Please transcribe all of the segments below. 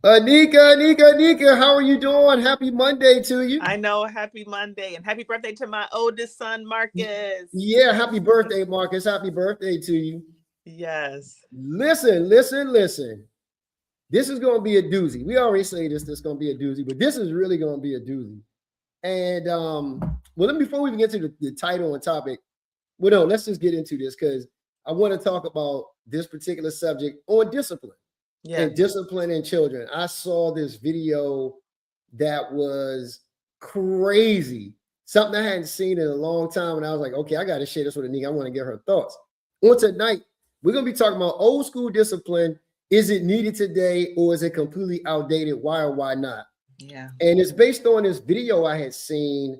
Nneka, how are you doing? Happy Monday to you. I know. Happy Monday and happy birthday to my oldest son, Marcus. Yeah, happy birthday, Marcus. Happy birthday to you. Yes. Listen. This is going to be a doozy. We already say this is going to be a doozy, but this is really going to be a doozy. And before we even get to the title and topic, let's just get into this because I want to talk about this particular subject on discipline. Yeah. And discipline in children. I saw this video that was crazy. Something I hadn't seen in a long time. And I was like, okay, I got to share this with Nneka. I want to get her thoughts. On tonight, we're going to be talking about old school discipline. Is it needed today or is it completely outdated? Why or why not? Yeah. And it's based on this video I had seen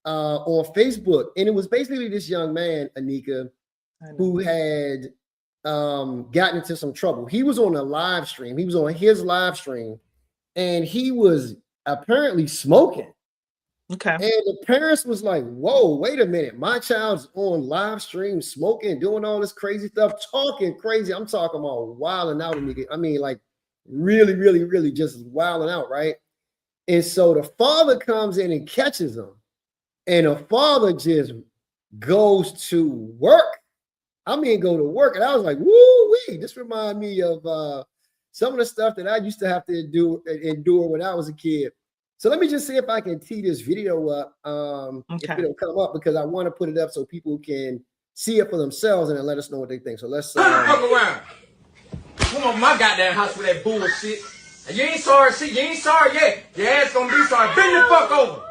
on Facebook. And it was basically this young man, Nneka, who had gotten into some trouble. He was on a live stream. He was on his live stream and he was apparently smoking. Okay. And the parents was like, whoa, wait a minute. My child's on live stream smoking, doing all this crazy stuff, talking crazy. I'm talking about wilding out. I mean, like really just wilding out, right? And so the father comes in and catches him. And the father just goes to work. Go to work. And I was like, woo-wee. This reminds me of some of the stuff that I used to have to endure when I was a kid. So let me just see if I can tee this video up. If it'll come up, because I want to put it up so people can see it for themselves and then let us know what they think. So let's turn the fuck around. Come on, my goddamn house with that bullshit. And you ain't sorry, shit. You ain't sorry yet. Your ass gonna be sorry. Bend the fuck over.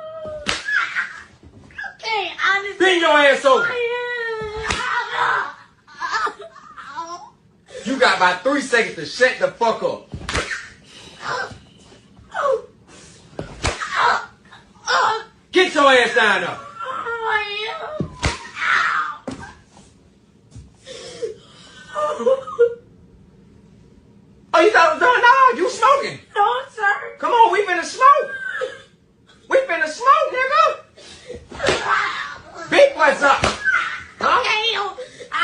Okay, honestly. Bend your ass over. You got about 3 seconds to shut the fuck up. Get your ass down now. Oh, you thought it was done? No, you smoking. No, sir. Come on, we finna smoke. We finna smoke, nigga. Big what's up? Huh?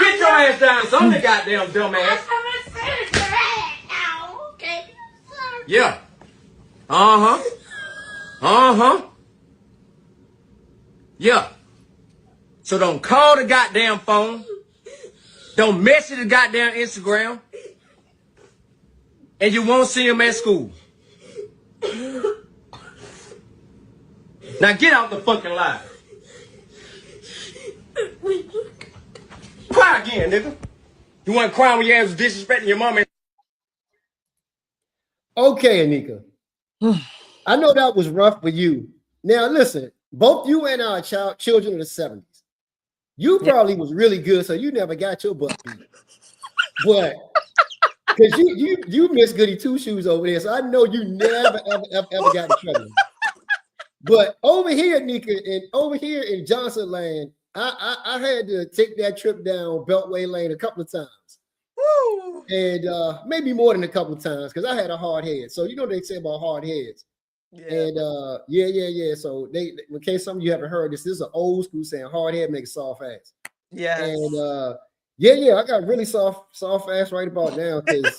Get your ass down. Some of the goddamn dumbass. Okay, sir. Yeah. Uh-huh. Yeah. So don't call the goddamn phone. Don't message the goddamn Instagram. And you won't see him at school. Now get out the fucking line. Cry again, nigga. You want to cry when your ass was disrespecting your mom? Okay, Nneka. I know that was rough for you. Now listen, both you and our children of the 70s. You probably was really good, so you never got your butt beat. But because you miss goody two shoes over there, so I know you never ever got in trouble. But over here, Nneka, and over here in Johnson Land, I had to take that trip down Beltway Lane a couple of times. Woo. And maybe more than a couple of times because I had a hard head. So you know what they say about hard heads. Yeah. And yeah. So they in case some of you haven't heard this is an old school saying hard head makes soft ass. Yes. And I got really soft ass right about now because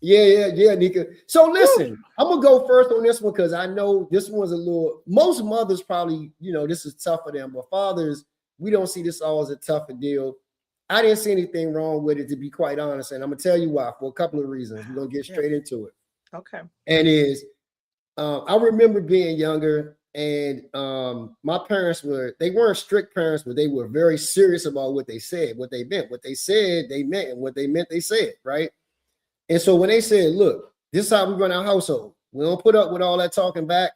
Yeah, Nneka. So listen, I'm gonna go first on this one because I know this one's a little. Most mothers probably, this is tough for them, but fathers, we don't see this all as a tougher deal. I didn't see anything wrong with it, to be quite honest, and I'm gonna tell you why for a couple of reasons. We're gonna get straight into it. Okay. And I remember being younger, and my parents they weren't strict parents, but they were very serious about what they said, what they meant, what they said they meant, and what they meant they said, right? And so when they said, look, this is how we run our household. We don't put up with all that talking back.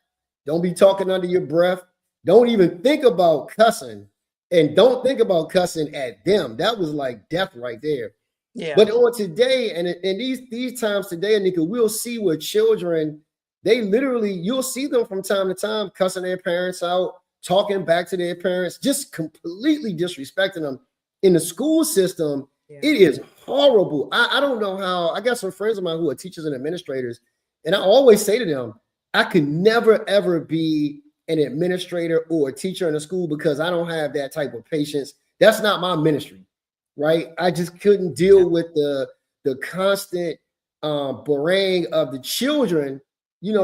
Don't be talking under your breath. Don't even think about cussing. And don't think about cussing at them. That was like death right there. Yeah. But on today, and these times today, Nneka, we'll see where children, you'll see them from time to time cussing their parents out, talking back to their parents, just completely disrespecting them. In the school system, it is horrible. I don't know how. I got some friends of mine who are teachers and administrators, and I always say to them, I could never, ever be an administrator or a teacher in a school because I don't have that type of patience. That's not my ministry, right? I just couldn't deal with the constant barrage of the children,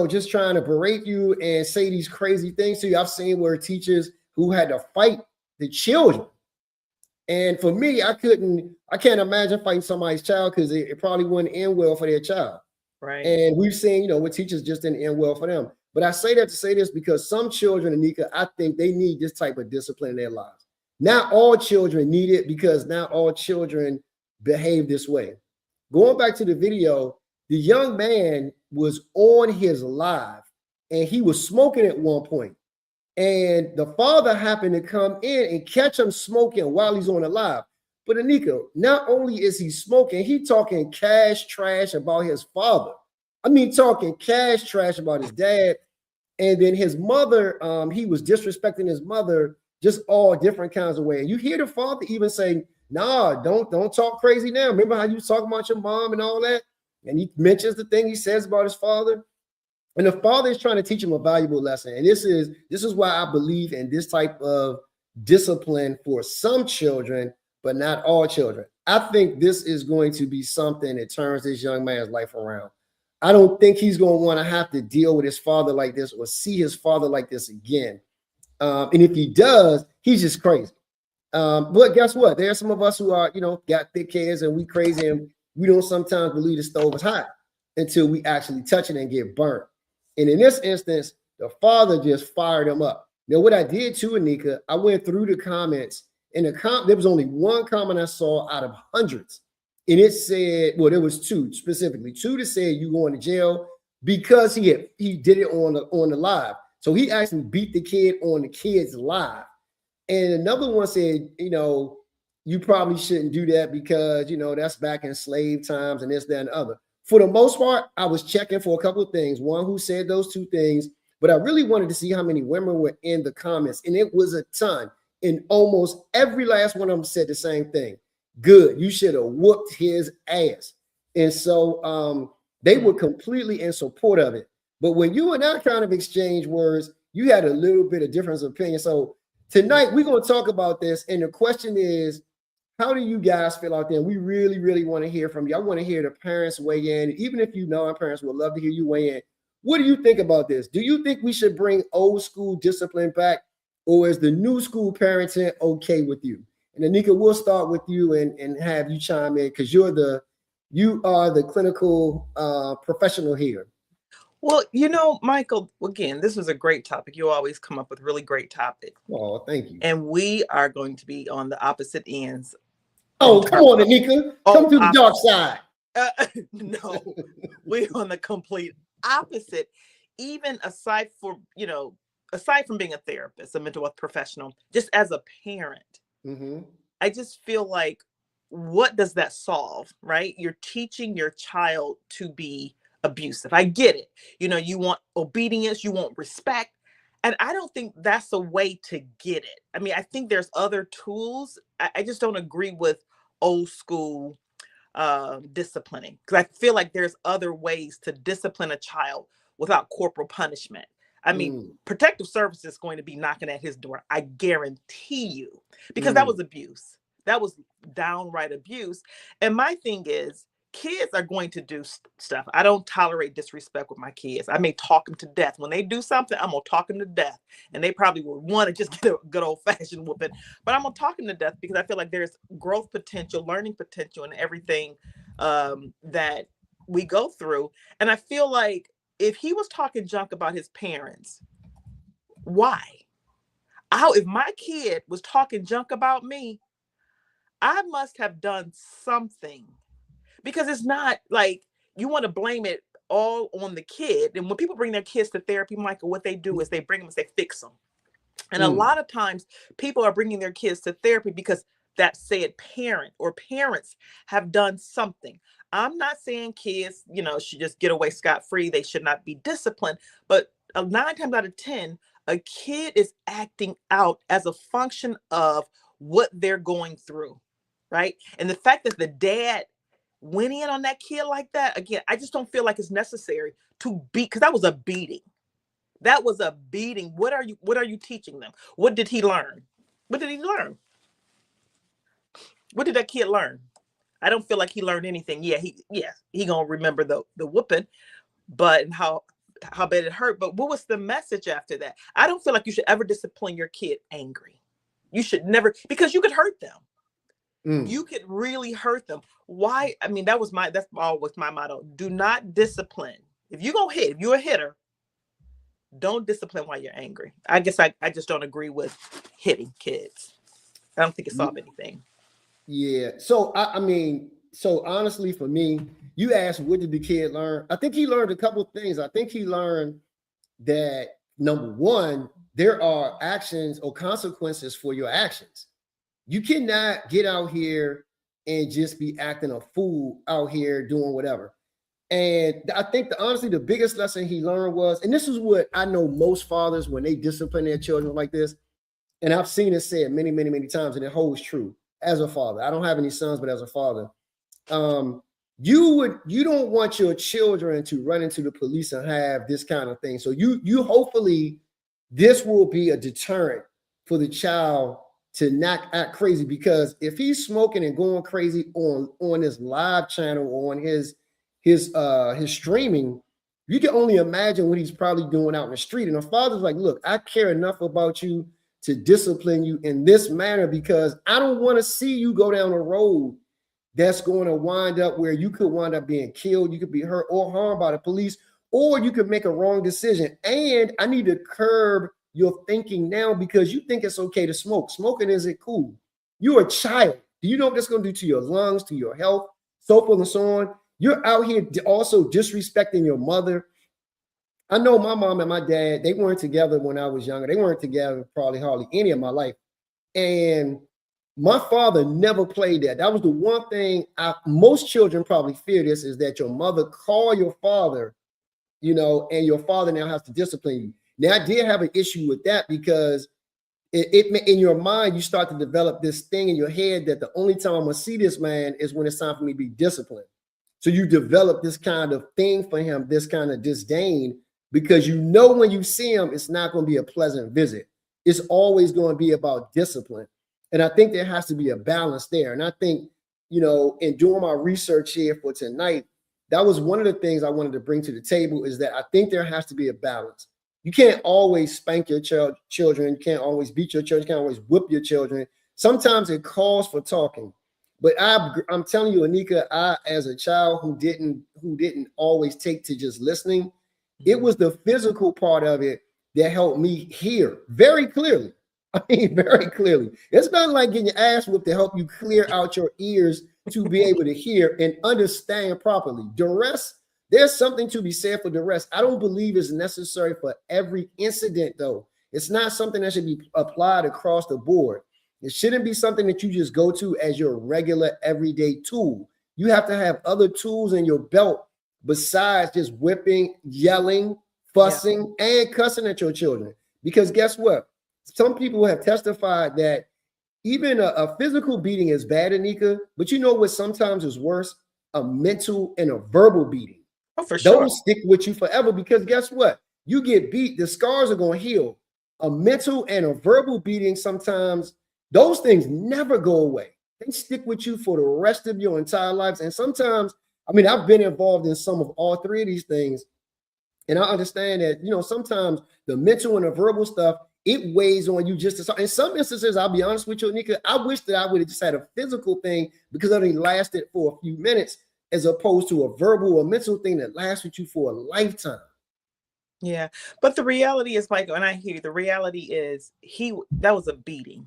just trying to berate you and say these crazy things to you. I've seen where teachers who had to fight the children. And for me, I can't imagine fighting somebody's child because it probably wouldn't end well for their child. Right. And we've seen, with teachers just didn't end well for them. But I say that to say this because some children, Nneka, I think they need this type of discipline in their lives. Not all children need it because not all children behave this way. Going back to the video, the young man was on his live and he was smoking at one point. And the father happened to come in and catch him smoking while he's on the live. But Nneka, not only is he smoking, he talking cash trash about his father. I mean, talking cash trash about his dad. And then his mother, he was disrespecting his mother just all different kinds of ways. And you hear the father even say, nah, don't talk crazy now. Remember how you was talking about your mom and all that? And he mentions the thing he says about his father. And the father is trying to teach him a valuable lesson. And this is why I believe in this type of discipline for some children, but not all children. I think this is going to be something that turns this young man's life around. I don't think he's going to want to have to deal with his father like this or see his father like this again. And if he does, he's just crazy. But guess what? There are some of us who are, got thick heads and we crazy and we don't sometimes believe the stove is hot until we actually touch it and get burnt. And in this instance, the father just fired him up. Now, what I did too, Nneka, I went through the comments and there was only one comment I saw out of hundreds. And it said, well, there was two specifically. Two that said you going to jail because he did it on the live. So he actually beat the kid on the kid's live. And another one said, you probably shouldn't do that because, that's back in slave times and this, that, and the other. For the most part, I was checking for a couple of things. One, who said those two things, but I really wanted to see how many women were in the comments. And it was a ton. And almost every last one of them said the same thing. Good. You should have whooped his ass. And so they were completely in support of it. But when you and I kind of exchange words, you had a little bit of difference of opinion. So tonight we're going to talk about this. And the question is, how do you guys feel out there? We really, really want to hear from you. I want to hear the parents weigh in. Even if you know our parents would love to hear you weigh in. What do you think about this? Do you think we should bring old school discipline back? Or is the new school parenting okay with you? And Nneka, we'll start with you and have you chime in because you are the clinical professional here. Well, Michael, again, this was a great topic. You always come up with really great topics. Oh, thank you. And we are going to be on the opposite ends. Oh, come on, Nneka. Come to the dark side. No, we're on the complete opposite. Even aside from being a therapist, a mental health professional, just as a parent, I just feel like, what does that solve, right? You're teaching your child to be abusive. I get it. You want obedience, you want respect. And I don't think that's a way to get it. I mean, I think there's other tools. I just don't agree with old school disciplining because I feel like there's other ways to discipline a child without corporal punishment. I mean, protective services is going to be knocking at his door. I guarantee you, because that was abuse. That was downright abuse. And my thing is, kids are going to do stuff. I don't tolerate disrespect with my kids. I may talk them to death. When they do something, I'm going to talk them to death. And they probably will want to just get a good old fashioned whooping. But I'm going to talk them to death because I feel like there's growth potential, learning potential in everything that we go through. And I feel like if he was talking junk about his parents, why? If my kid was talking junk about me, I must have done something. Because it's not like you want to blame it all on the kid. And when people bring their kids to therapy, Michael, what they do is they bring them and say, fix them. And a lot of times people are bringing their kids to therapy because that said parent or parents have done something. I'm not saying kids, should just get away scot-free. They should not be disciplined. But 9 times out of 10, a kid is acting out as a function of what they're going through, right? And the fact that the dad went in on that kid like that, again, I just don't feel like it's necessary to beat, because that was a beating. That was a beating. What are you teaching them? What did he learn? What did he learn? What did that kid learn? I don't feel like he learned anything. Yeah, he gonna remember the whooping, but and how bad it hurt. But what was the message after that? I don't feel like you should ever discipline your kid angry. You should never, because you could hurt them. You could really hurt them. Why? I mean, that's always my motto. Do not discipline. If you're gonna hit, if you're a hitter, don't discipline while you're angry. I guess I just don't agree with hitting kids. I don't think it solved anything. Yeah. So I mean, so honestly, for me, you asked what did the kid learn? I think he learned a couple of things. I think he learned that number one, there are actions or consequences for your actions. You cannot get out here and just be acting a fool out here doing whatever. And I think honestly, the biggest lesson he learned was, and this is what I know most fathers when they discipline their children like this, and I've seen it said many, many, many times, and it holds true as a father. I don't have any sons, but as a father, you don't want your children to run into the police and have this kind of thing. So you hopefully this will be a deterrent for the child to not act crazy, because if he's smoking and going crazy on his live channel or on his streaming, you can only imagine what he's probably doing out in the street. And the father's like, look, I care enough about you to discipline you in this manner, because I don't want to see you go down a road that's going to wind up where you could wind up being killed, you could be hurt or harmed by the police, or you could make a wrong decision. And I need to curb your thinking now, because you think it's okay to smoke. Smoking isn't cool. You're a child. Do you know what that's going to do to your lungs, to your health, so forth and so on? You're out here also disrespecting your mother. I know my mom and my dad, they weren't together when I was younger. They weren't together probably hardly any of my life. And my father never played that. That was the one thing most children probably fear this, is that your mother call your father, and your father now has to discipline you. Now, I did have an issue with that, because it in your mind, you start to develop this thing in your head that the only time I'm going to see this man is when it's time for me to be disciplined. So you develop this kind of thing for him, this kind of disdain, because when you see him, it's not going to be a pleasant visit. It's always going to be about discipline. And I think there has to be a balance there. And I think, in doing my research here for tonight, that was one of the things I wanted to bring to the table, is that I think there has to be a balance. You can't always spank your children. You can't always beat your children. You can't always whip your children. Sometimes it calls for talking. But I'm telling you, Nneka, I, as a child who didn't always take to just listening, it was the physical part of it that helped me hear very clearly. I mean, very clearly. It's not like getting your ass whipped to help you clear out your ears to be able to hear and understand properly. Duress, there's something to be said for duress. I don't believe it's necessary for every incident, though. It's not something that should be applied across the board. It shouldn't be something that you just go to as your regular everyday tool. You have to have other tools in your belt besides just whipping, yelling, fussing, and cussing at your children. Because guess what? Some people have testified that even a physical beating is bad, Nneka, but you know what sometimes is worse? A mental and a verbal beating. Oh, for sure. Those stick with you forever, because guess what? You get beat, the scars are going to heal. A mental and a verbal beating, sometimes those things never go away. They stick with you for the rest of your entire lives. And sometimes, I mean, I've been involved in some of all three of these things. And I understand that, sometimes the mental and the verbal stuff, it weighs on you just as, in some instances, I'll be honest with you, Nneka, I wish that I would have just had a physical thing, because it only lasted for a few minutes, as opposed to a verbal or mental thing that lasts with you for a lifetime. Yeah. But the reality is, Michael, and I hear you, the reality is that was a beating.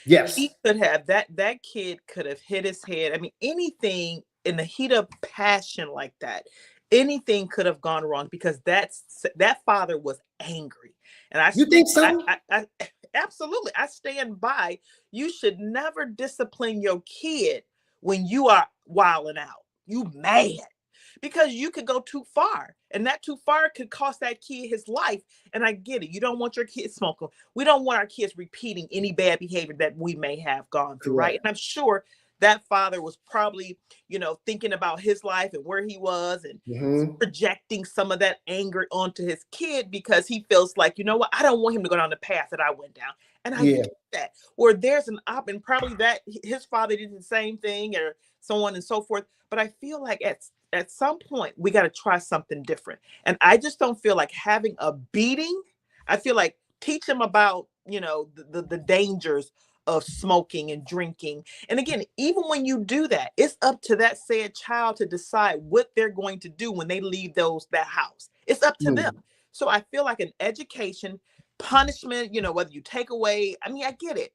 Yes. He could have, that kid could have hit his head. I mean, anything in the heat of passion like that, anything could have gone wrong, because that father was angry. And think so? I absolutely. I stand by. You should never discipline your kid when you are wilding out. You mad, because you could go too far, and that too far could cost that kid his life. And I get it. You don't want your kids smoking. We don't want our kids repeating any bad behavior that we may have gone through, right? And I'm sure that father was probably, thinking about his life and where he was, and projecting some of that anger onto his kid, because he feels like, I don't want him to go down the path that I went down. And I get that. Or there's and probably that his father did the same thing, or so on and so forth. But I feel like at some point we got to try something different. And I just don't feel like having a beating. I feel like teach them about, the dangers of smoking and drinking. And again, even when you do that, it's up to that said child to decide what they're going to do when they leave that house. It's up to them. So I feel like an education, punishment, whether you take away, I mean, I get it.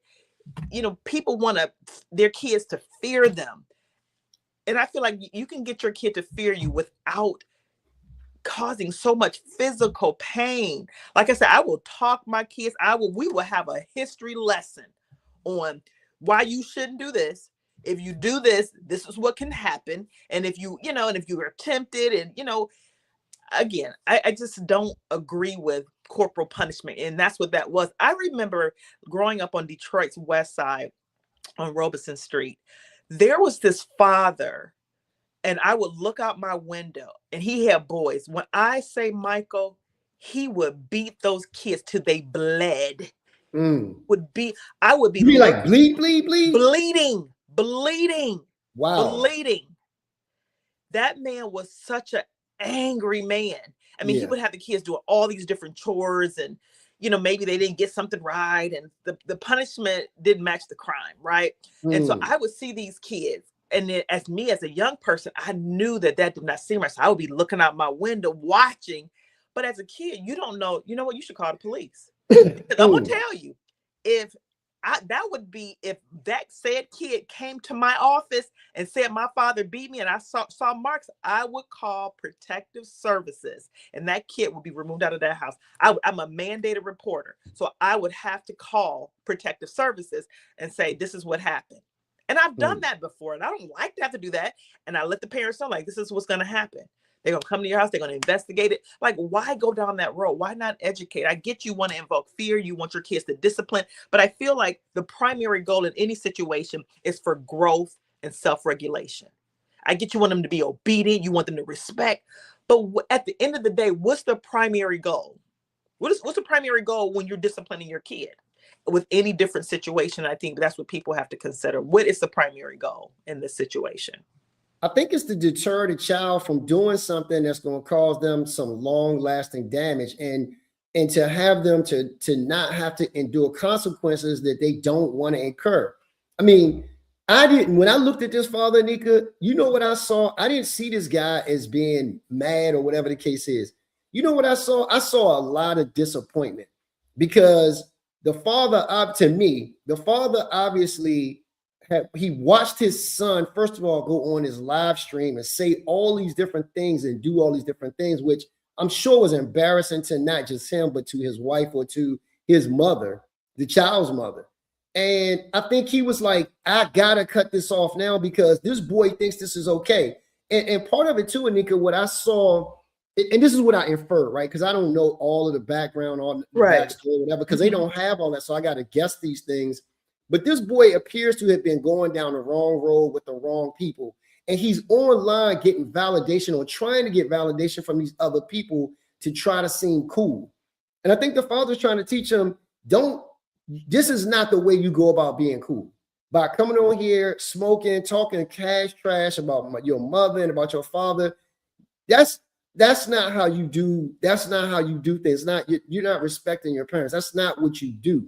People want their kids to fear them. And I feel like you can get your kid to fear you without causing so much physical pain. Like I said, I will talk my kids. We will have a history lesson on why you shouldn't do this. If you do this, this is what can happen. And if you are tempted, and again, I just don't agree with corporal punishment. And that's what that was. I remember growing up on Detroit's West Side on Robeson Street. There was this father, and I would look out my window, and he had boys. When I say Michael, he would beat those kids till they bled. I would be like bleed, bleeding. Wow. Bleeding. That man was such an angry man. I mean, he would have the kids doing all these different chores, and maybe they didn't get something right, and the punishment didn't match the crime, right? And so I would see these kids, and then as a young person, I knew that did not seem right. So I would be looking out my window watching. But as a kid, you don't know. You know what? You should call the police. I'm gonna tell you, if that said kid came to my office and said my father beat me and I saw marks, I would call protective services, and that kid would be removed out of that house. I'm a mandated reporter, so I would have to call protective services and say, this is what happened. And I've done that before, and I don't like to have to do that. And I let the parents know, like, this is what's going to happen. They're going to come to your house. They're going to investigate it. Like, why go down that road? Why not educate? I get you want to invoke fear. You want your kids to discipline. But I feel like the primary goal in any situation is for growth and self-regulation. I get you want them to be obedient. You want them to respect. But at the end of the day, what's the primary goal? What's the primary goal when you're disciplining your kid? With any different situation, I think that's what people have to consider. What is the primary goal in this situation? I think it's to deter the child from doing something that's going to cause them some long-lasting damage, and to have them to not have to endure consequences that they don't want to incur. I mean, when I looked at this father, Nneka, you know what I saw? I didn't see this guy as being mad or whatever the case is. You know what I saw? I saw a lot of disappointment, because the father obviously he watched his son, first of all, go on his live stream and say all these different things and do all these different things, which I'm sure was embarrassing to not just him, but to his wife or to his mother, the child's mother. And I think he was like, I gotta cut this off now, because this boy thinks this is okay. And part of it too, Nneka, what I saw, and this is what I inferred, right? Because I don't know all of the background on the backstory, whatever, because they don't have all that. So I got to guess these things. But this boy appears to have been going down the wrong road with the wrong people. And he's online getting validation, or trying to get validation from these other people to try to seem cool. And I think the father's trying to teach him, this is not the way you go about being cool. By coming on here, smoking, talking trash about your mother and about your father. That's not how you do. That's not how you do things. You're not respecting your parents. That's not what you do.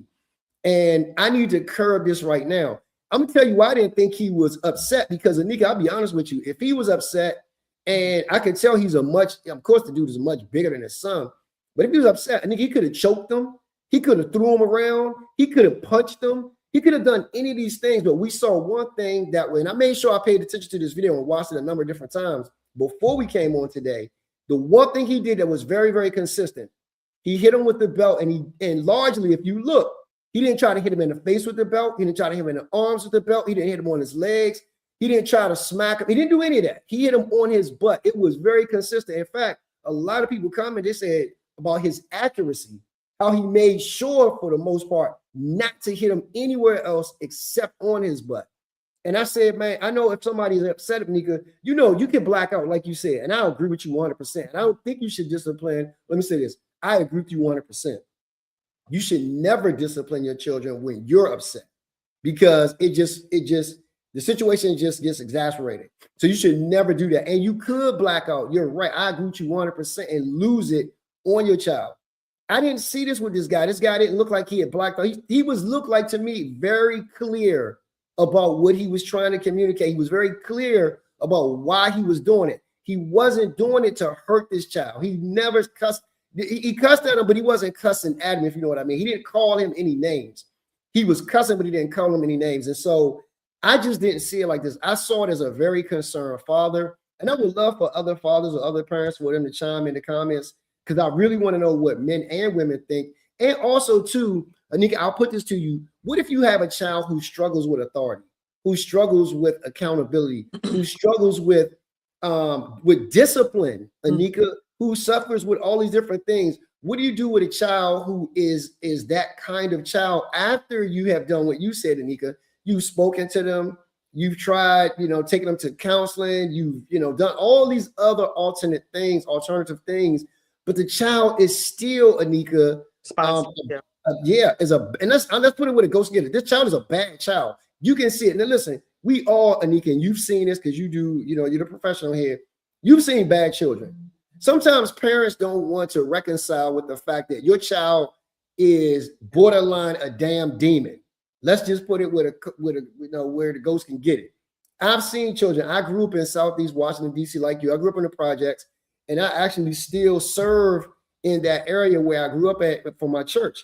And I need to curb this right now. I'm gonna tell you why I didn't think he was upset, because Nneka, I'll be honest with you. If he was upset, and I could tell of course the dude is much bigger than his son, but if he was upset, I think he could have choked him. He could have threw him around. He could have punched him. He could have done any of these things. But we saw one thing that way, and I made sure I paid attention to this video and watched it a number of different times before we came on today. The one thing he did that was very, very consistent, he hit him with the belt, and largely, if you look, he didn't try to hit him in the face with the belt. He didn't try to hit him in the arms with the belt. He didn't hit him on his legs. He didn't try to smack him. He didn't do any of that. He hit him on his butt. It was very consistent. In fact, a lot of people commented, they said about his accuracy, how he made sure for the most part not to hit him anywhere else except on his butt. And I said, man, I know if somebody's upset at Nneka, you can black out, like you said, and I agree with you 100%. And I don't think you should discipline. Let me say this. I agree with you 100%. You should never discipline your children when you're upset, because it just The situation just gets exasperated. So you should never do that. And you could black out. You're right. I agree with you 100% and lose it on your child. I didn't see this with this guy. This guy didn't look like he had blacked out. He was looked like to me very clear about what he was trying to communicate. He was very clear about why he was doing it. He wasn't doing it to hurt this child. He never cussed. He cussed at him, but he wasn't cussing at him, if you know what I mean. He didn't call him any names. He was cussing, but he didn't call him any names. And so I just didn't see it like this. I saw it as a very concerned father. And I would love for other fathers or other parents for them to chime in the comments, because I really want to know what men and women think. And also, too, Nneka, I'll put this to you. What if you have a child who struggles with authority, who struggles with accountability, who struggles with discipline, Nneka, who suffers with all these different things? What do you do with a child who is that kind of child after you have done what you said, Nneka? You've spoken to them, you've tried, taking them to counseling, you've, done all these other alternative things, but the child is still, Nneka, let's put it with a ghost together. This child is a bad child. You can see it. Now listen, we all, Nneka, and you've seen this because you do, you're the professional here. You've seen bad children. Sometimes parents don't want to reconcile with the fact that your child is borderline a damn demon. Let's just put it with a where the ghost can get it. I've seen children. I grew up in Southeast Washington, D.C. like you. I grew up in the projects, and I actually still serve in that area where I grew up at for my church.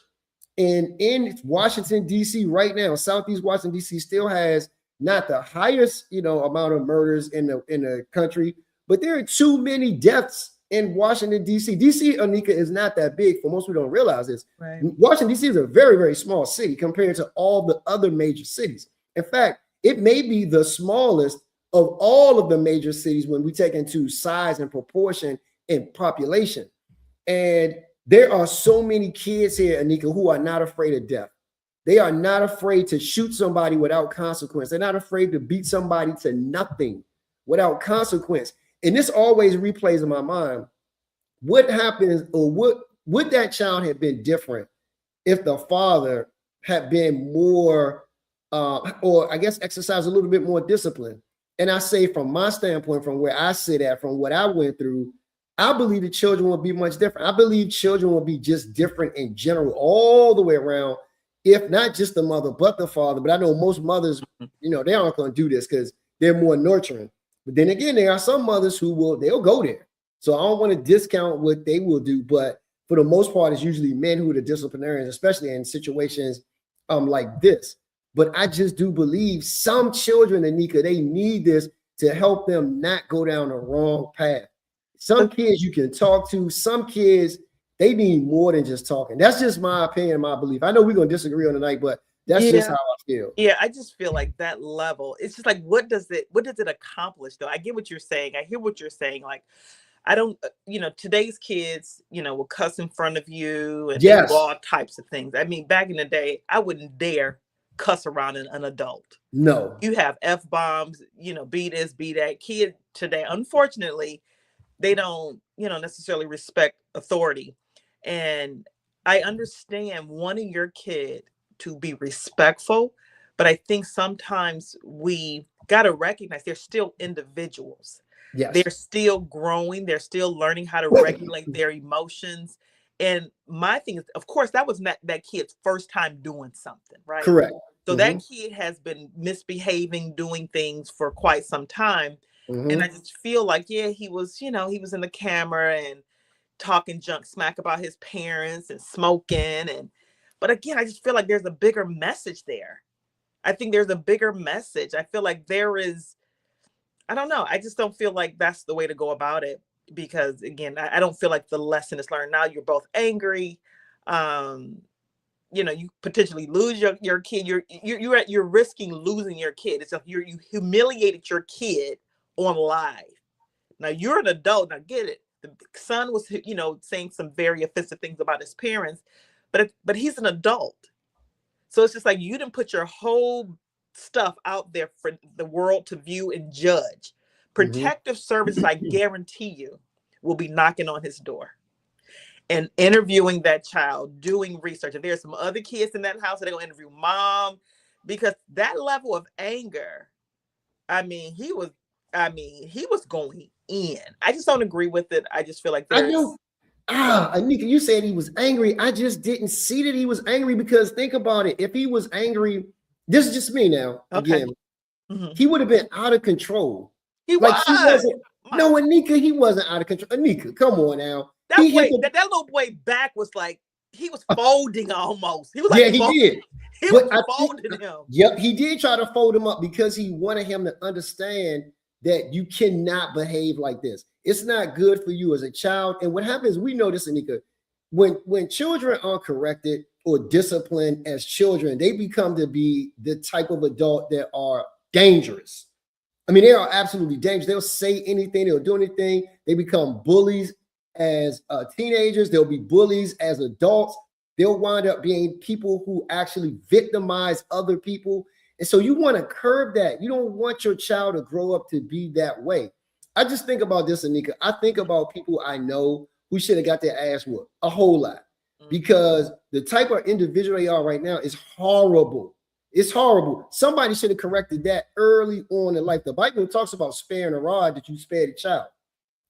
And in Washington, D.C. right now, Southeast Washington, D.C. still has not the highest, amount of murders in the country, but there are too many deaths in Washington, D.C. D.C., Nneka, is not that big. For most people don't realize this. Right. Washington, D.C. is a very, very small city compared to all the other major cities. In fact, it may be the smallest of all of the major cities when we take into size and proportion and population. And there are so many kids here, Nneka, who are not afraid of death. They are not afraid to shoot somebody without consequence. They're not afraid to beat somebody to nothing without consequence. And this always replays in my mind. What happens, or what would that child have been different if the father had been more, or I guess exercise a little bit more discipline? And I say, from my standpoint, from where I sit at, from what I went through, I believe the children will be much different. I believe children will be just different in general, all the way around, if not just the mother, but the father. But I know most mothers, they aren't going to do this because they're more nurturing. But then again, there are some mothers who they'll go there. So I don't want to discount what they will do, but for the most part, it's usually men who are the disciplinarians, especially in situations like this. But I just do believe some children, Nneka, they need this to help them not go down the wrong path. Some kids you can talk to, some kids, they need more than just talking. That's just my opinion, my belief. I know we're going to disagree on tonight, but that's just how I feel. Yeah, I just feel like that level, it's just like, what does it accomplish though? I get what you're saying. I hear what you're saying. Like, I don't, today's kids, will cuss in front of you and do all types of things. I mean, back in the day, I wouldn't dare cuss around an adult. No. You have F-bombs, be this, be that. Kid today, unfortunately, they don't, necessarily respect authority. And I understand wanting your kid to be respectful, but I think sometimes we got to recognize they're still individuals. Yes. They're still growing. They're still learning how to regulate their emotions. And my thing is, of course, that was not that kid's first time doing something, right? Correct. So that kid has been misbehaving, doing things for quite some time. And I just feel like, he was, he was in the camera and talking junk smack about his parents and smoking. But again, I just feel like there's a bigger message there. I think there's a bigger message. I feel like there is, I don't know. I just don't feel like that's the way to go about it, because again, I don't feel like the lesson is learned. Now you're both angry. You potentially lose your kid. You're risking losing your kid. It's like you humiliated your kid on live. Now you're an adult. Now get it. The son was, saying some very offensive things about his parents, but he's an adult. So it's just like, you didn't put your whole stuff out there for the world to view and judge. Protective services, I guarantee you, will be knocking on his door and interviewing that child, doing research. If there's some other kids in that house, they're going to interview mom, because that level of anger I mean, he was going in. I just don't agree with it. I just feel like I there's know. Nneka, you said he was angry. I just didn't see that he was angry because think about it. If he was angry, this is just me now. okay. Again, Mhm. he would have been out of control. He Like was. he wasn't. No, Nneka, he wasn't out of control. Nneka, come on now. That He hit way, the, that little boy back was like he was folding almost. He was yeah, like he did. he But was I think, folding him. yep, he did try to fold him up because he wanted him to understand that you cannot behave like this. It's not good for you as a child. And what happens, we know this, Nneka, when children are corrected or disciplined as children, they become to be the type of adult that are dangerous. I mean, they are absolutely dangerous. They'll say anything, they'll do anything. They become bullies as teenagers, they'll be bullies as adults. They'll wind up being people who actually victimize other people. And so you want to curb that. You don't want your child to grow up to be that way. I just think about this, Nneka. I think about people I know who should have got their ass whooped a whole lot because the type of individual they are right now is horrible. It's horrible. Somebody should have corrected that early on in life. The Bible talks about sparing a rod that you spare the child.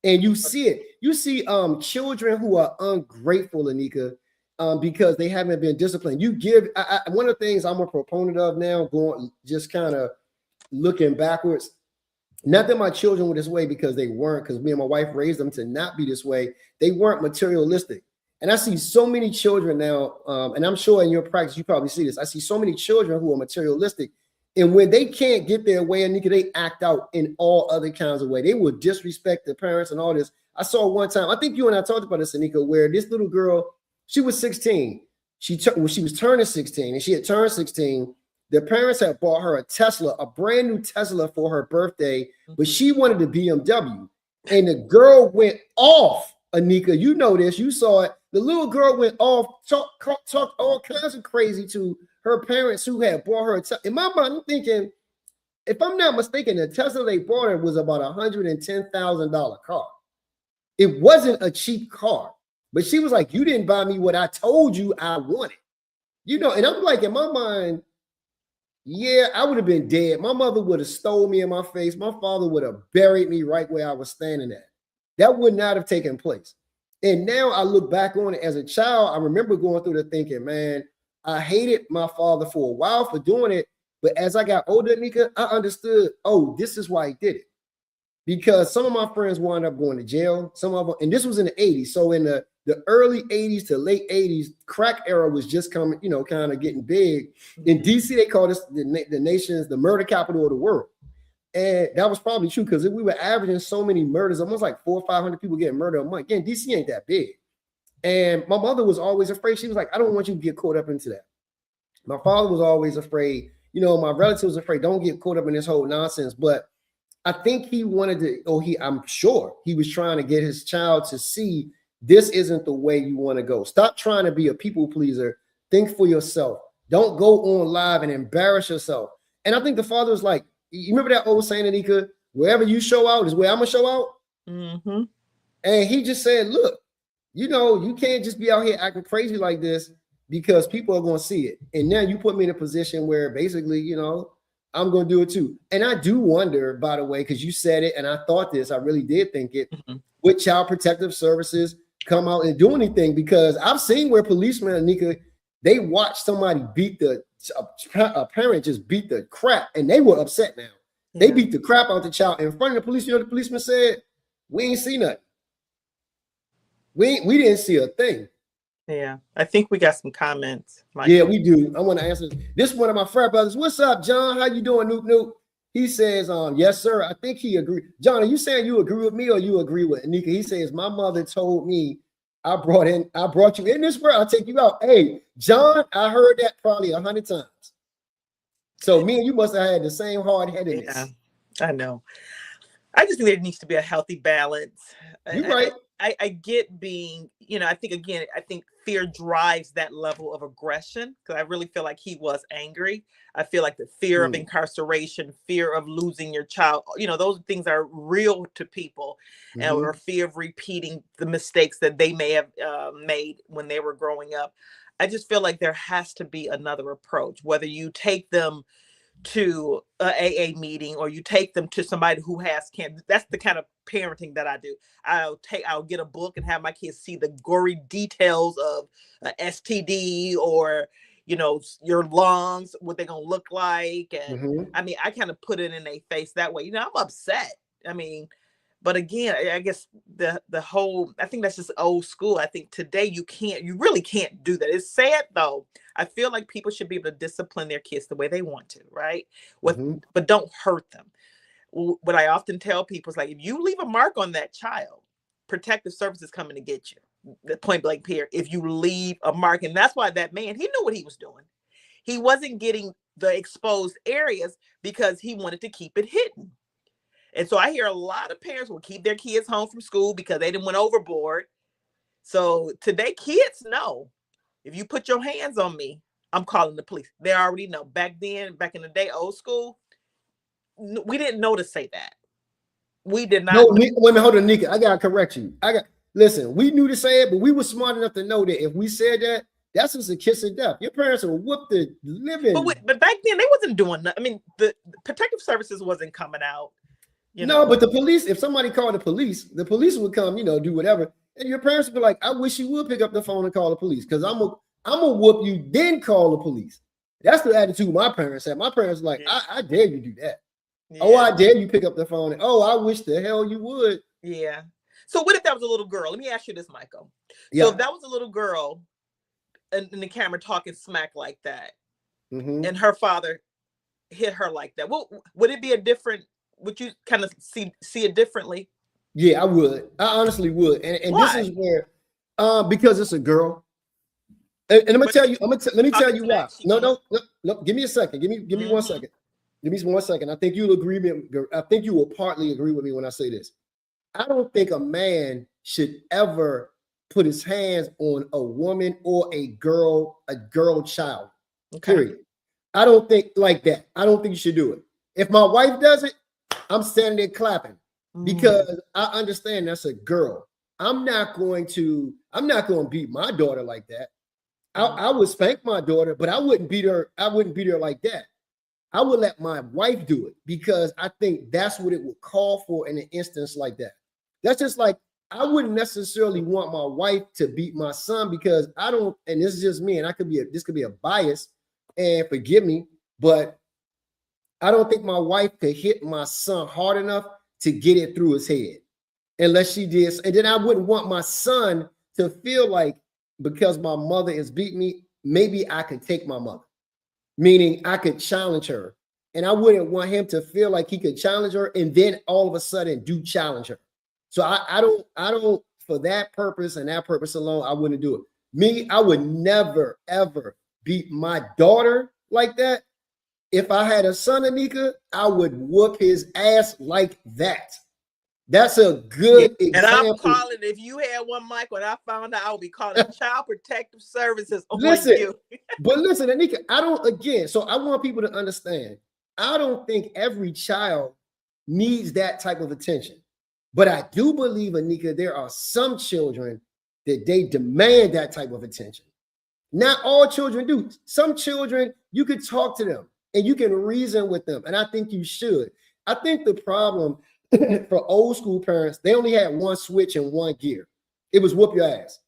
And you see it. You see children who are ungrateful, Nneka, because they haven't been disciplined. You give one of the things I'm a proponent of now, going just kind of looking backwards. Not that my children were this way because they weren't, because me and my wife raised them to not be this way. They weren't materialistic. And I see so many children now, and I'm sure in your practice you probably see this. I see so many children who are materialistic, and when they can't get their way, Nneka, they act out in all other kinds of way. They will disrespect their parents and all this. I saw one time, I think you and I talked about this, Nneka, where this little girl, she was 16. She was turning 16, and she had turned 16. The parents had bought her a Tesla, a brand new Tesla for her birthday, but she wanted a BMW. And the girl went off, Nneka. You know this. You saw it. The little girl went off, talked all kinds of crazy to her parents who had bought her a Tesla. In my mind, I'm thinking, if I'm not mistaken, the Tesla they bought her was about $110,000 car. It wasn't a cheap car. But she was like, you didn't buy me what I told you I wanted. You know, and I'm like, in my mind, yeah, I would have been dead. My mother would have stole me in my face. My father would have buried me right where I was standing at. That would not have taken place. And now I look back on it as a child. I remember going through the thinking, man, I hated my father for a while for doing it. But as I got older, Nneka, I understood, oh, this is why he did it. Because some of my friends wound up going to jail. Some of them, and this was in the 80s. So in the early 80s to late 80s, crack era was just coming, you know, kind of getting big. In DC, they called this the murder capital of the world. And that was probably true because we were averaging so many murders, almost like 400 or 500 people getting murdered a month. Again, DC ain't that big. And my mother was always afraid. She was like, I don't want you to get caught up into that. My father was always afraid. You know, my relatives was afraid, don't get caught up in this whole nonsense. But I think he wanted to, I'm sure he was trying to get his child to see this isn't the way you want to go. Stop trying to be a people pleaser. Think for yourself. Don't go on live and embarrass yourself. And I think the father was like, you remember that old saying, Nneka, wherever you show out is where I'm going to show out? Mm-hmm. And he just said, look, you know, you can't just be out here acting crazy like this because people are going to see it. And now you put me in a position where basically, you know, I'm going to do it too. And I do wonder, by the way, because you said it and I thought this, I really did think it, with Child Protective Services come out and do anything, because I've seen where policemen, Nneka, they watch somebody beat a parent just beat the crap, and they were upset now. Yeah. They beat the crap out the child in front of the police. You know, the policeman said, we ain't see nothing. We didn't see a thing. Yeah, I think we got some comments. Yeah, we do. I want to answer this. One of my frat brothers. What's up, John? How you doing, Noop Noop? He says, yes, sir. I think he agreed. John, are you saying you agree with me or you agree with Nneka? He says, my mother told me I brought you in this world. I'll take you out. Hey, John, I heard that probably 100 times. So me and you must have had the same hard-headedness. Yeah, I know. I just think there needs to be a healthy balance. You're right. I get being, you know, I think fear drives that level of aggression, because I really feel like he was angry. I feel like the fear of incarceration, fear of losing your child, you know, those things are real to people, or fear of repeating the mistakes that they may have made when they were growing up. I just feel like there has to be another approach, whether you take them to a AA meeting, or you take them to somebody who has cancer. That's the kind of parenting that I do. I'll get a book and have my kids see the gory details of STD, or your lungs, what they're gonna look like. And I mean, I kind of put it in their face that way. I'm upset. I mean, but again, I guess the whole, I think that's just old school. I think today you really can't do that. It's sad though. I feel like people should be able to discipline their kids the way they want to, right? But don't hurt them. What I often tell people is, like, if you leave a mark on that child, protective services coming to get you. The point blank period. If you leave a mark, and that's why that man, he knew what he was doing. He wasn't getting the exposed areas because he wanted to keep it hidden. And so I hear a lot of parents will keep their kids home from school because they didn't went overboard. So today, kids know, if you put your hands on me, I'm calling the police. They already know. Back then, back in the day, old school, we didn't know to say that. We did not. No, wait a minute, hold on, Nneka. I gotta correct you. Listen. We knew to say it, but we were smart enough to know that if we said that, that's just a kiss of death. Your parents will whoop the living. But back then, they wasn't doing that. I mean, the protective services wasn't coming out. No, but the police, if somebody called the police would come, do whatever. And your parents would be like, I wish you would pick up the phone and call the police, because I'm gonna whoop you, then call the police. That's the attitude my parents had. My parents were like, I dare you do that. Yeah. Oh, I dare you pick up the phone. And, oh, I wish the hell you would. Yeah. So what if that was a little girl? Let me ask you this, Michael. Yeah. So if that was a little girl in the camera talking smack like that, and her father hit her like that, would it be a different? Would you kind of see it differently? Yeah, I would. I honestly would. And this is where, because it's a girl. And I'm gonna tell you. Let me tell you why. No. Give me a second. Give me 1 second. Give me 1 second. I think you'll agree. I think you will partly agree with me when I say this. I don't think a man should ever put his hands on a woman or a girl child. Okay. Period. I don't think like that. I don't think you should do it. If my wife does it, I'm standing there clapping, because I understand that's a girl. I'm not going to beat my daughter like that. I would spank my daughter, but I wouldn't beat her. I wouldn't beat her like that. I would let my wife do it, because I think that's what it would call for in an instance like that. That's just like, I wouldn't necessarily want my wife to beat my son, because I don't, and this is just me, and this could be a bias, and forgive me, but I don't think my wife could hit my son hard enough to get it through his head, unless she did. And then I wouldn't want my son to feel like, because my mother is beating me, maybe I could take my mother, meaning I could challenge her. And I wouldn't want him to feel like he could challenge her and then all of a sudden do challenge her. So I don't, for that purpose and that purpose alone, I wouldn't do it. Me, I would never, ever beat my daughter like that. If I had a son, Nneka, I would whoop his ass like that. That's a good example. And I'm calling, if you had one, Mike, when I found out, I would be calling Child Protective Services on you. But listen, Nneka, so I want people to understand, I don't think every child needs that type of attention. But I do believe, Nneka, there are some children that they demand that type of attention. Not all children do. Some children, you could talk to them and you can reason with them. And I think you should. I think the problem for old school parents, they only had one switch and one gear. It was whoop your ass.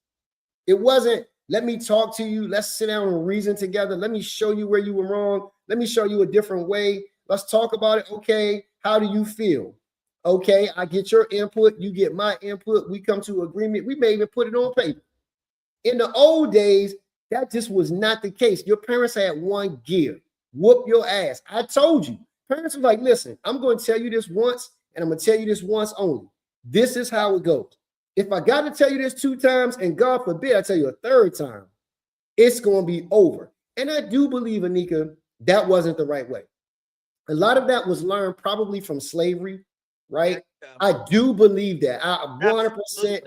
It wasn't, let me talk to you. Let's sit down and reason together. Let me show you where you were wrong. Let me show you a different way. Let's talk about it. Okay, how do you feel? Okay, I get your input. You get my input. We come to agreement. We may even put it on paper. In the old days, that just was not the case. Your parents had one gear. Whoop your ass. I told you. Parents were like, listen, I'm going to tell you this once, and I'm going to tell you this once only. This is how it goes. If I got to tell you this 2 times, and God forbid I tell you a 3rd time, it's going to be over. And I do believe, Nneka, that wasn't the right way. A lot of that was learned probably from slavery, right? I do believe that. I 100%,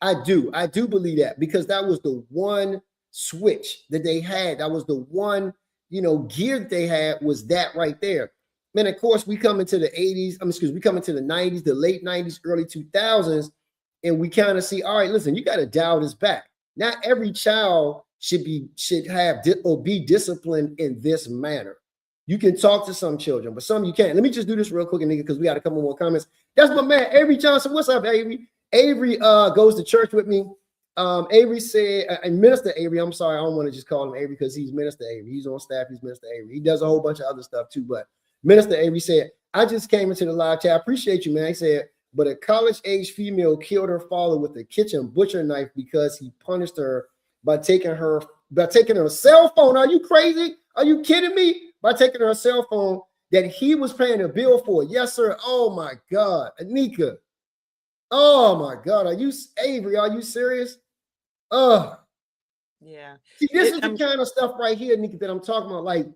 I do believe that, because that was the one switch that they had. That was the one, gear that they had, was that right there. Man, of course, we come into the 80s, we come into the 90s, the late 90s, early 2000s, and we kind of see, all right, listen, you got to dial this back. Not every child should be disciplined in this manner. You can talk to some children, but some you can't. Let me just do this real quick, nigga, because we got a couple more comments. That's my man, Avery Johnson. What's up, Avery? Avery goes to church with me. Avery said, and Minister Avery, I'm sorry, I don't want to just call him Avery because he's Minister Avery. He's on staff, he's Minister Avery. He does a whole bunch of other stuff too, but Minister Avery said, I just came into the live chat. I appreciate you, man. He said, but a college-age female killed her father with a kitchen butcher knife because he punished her by taking her cell phone. Are you crazy? Are you kidding me? By taking her cell phone that he was paying a bill for. Yes, sir. Oh my God. Nneka. Oh my God. Are you Avery? Are you serious? Yeah. See, this is the kind of stuff right here, Nneka, that I'm talking about. Like,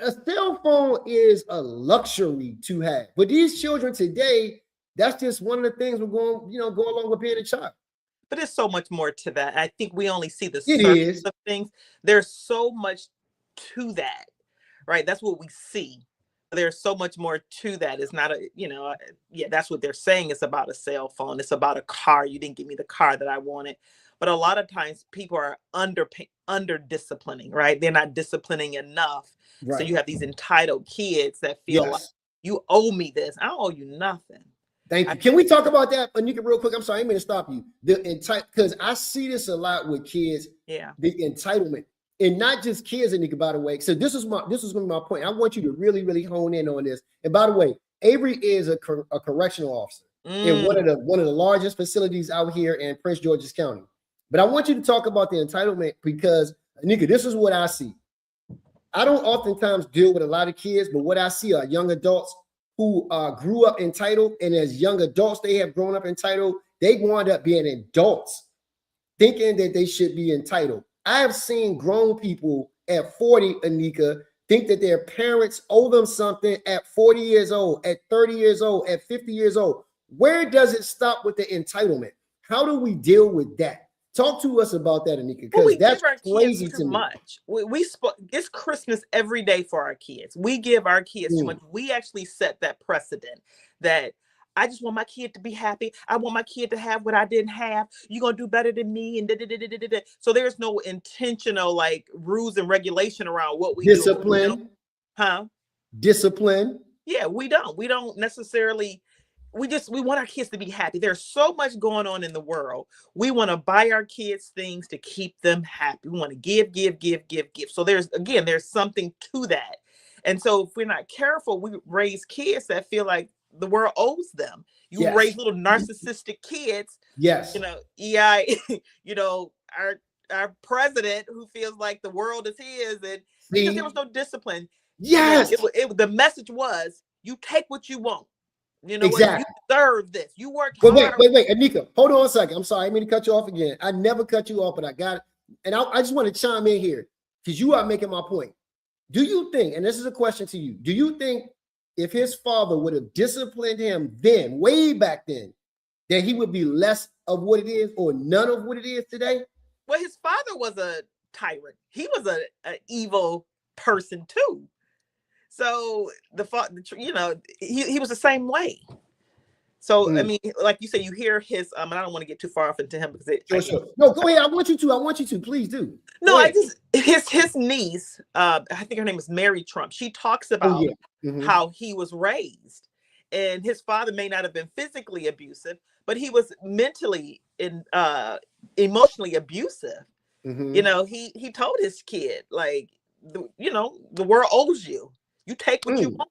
a cell phone is a luxury to have. But these children today, that's just one of the things we're going, go along with being a child. But there's so much more to that. I think we only see the surface of things. There's so much to that, right? That's what we see. There's so much more to that. It's not that's what they're saying. It's about a cell phone. It's about a car. You didn't give me the car that I wanted. But a lot of times people are under disciplining, right? They're not disciplining enough. Right. So you have these entitled kids that feel like you owe me this. I don't owe you nothing. Thank you. Can we talk about that, Nneka, real quick? I'm sorry, I didn't mean to stop you. Because I see this a lot with kids. Yeah. The entitlement, and not just kids, Nneka, by the way. So this is going to be my point. I want you to really, really hone in on this. And by the way, Avery is a correctional officer in one of the largest facilities out here in Prince George's County. But I want you to talk about the entitlement because, Nneka, this is what I see. I don't oftentimes deal with a lot of kids, but what I see are young adults who grew up entitled, and as young adults, they have grown up entitled. They wound up being adults, thinking that they should be entitled. I have seen grown people at 40, Nneka, think that their parents owe them something at 40 years old, at 30 years old, at 50 years old. Where does it stop with the entitlement? How do we deal with that? Talk to us about that, Nneka, because that's crazy to me. Much. It's Christmas every day for our kids. We give our kids too much. We actually set that precedent that I just want my kid to be happy. I want my kid to have what I didn't have. You're going to do better than me. And so there's no intentional like rules and regulation around what we do. Discipline. Yeah, we don't necessarily. We want our kids to be happy. There's so much going on in the world. We want to buy our kids things to keep them happy. We want to give. So there's something to that. And so if we're not careful, we raise kids that feel like the world owes them. You raise little narcissistic kids. Yes. EI, our president who feels like the world is his, and because there was no discipline. Yes. The message was, you take what you want. Exactly. You deserve this. You work hard. Wait, Nneka, hold on a second. I'm sorry, I mean to cut you off again. I never cut you off, but I got it. And I just want to chime in here because you are making my point. Do you think, and this is a question to you, do you think if his father would have disciplined him then, way back then, that he would be less of what it is or none of what it is today? Well, his father was a tyrant. He was an evil person too. So he was the same way. So I mean, like you said, you hear his and I don't want to get too far off into him because sure. No, go ahead. I want you to. Please do. No, his niece, I think her name is Mary Trump. She talks about how he was raised, and his father may not have been physically abusive, but he was mentally and emotionally abusive. He told his kid like, the world owes you. You take what you want.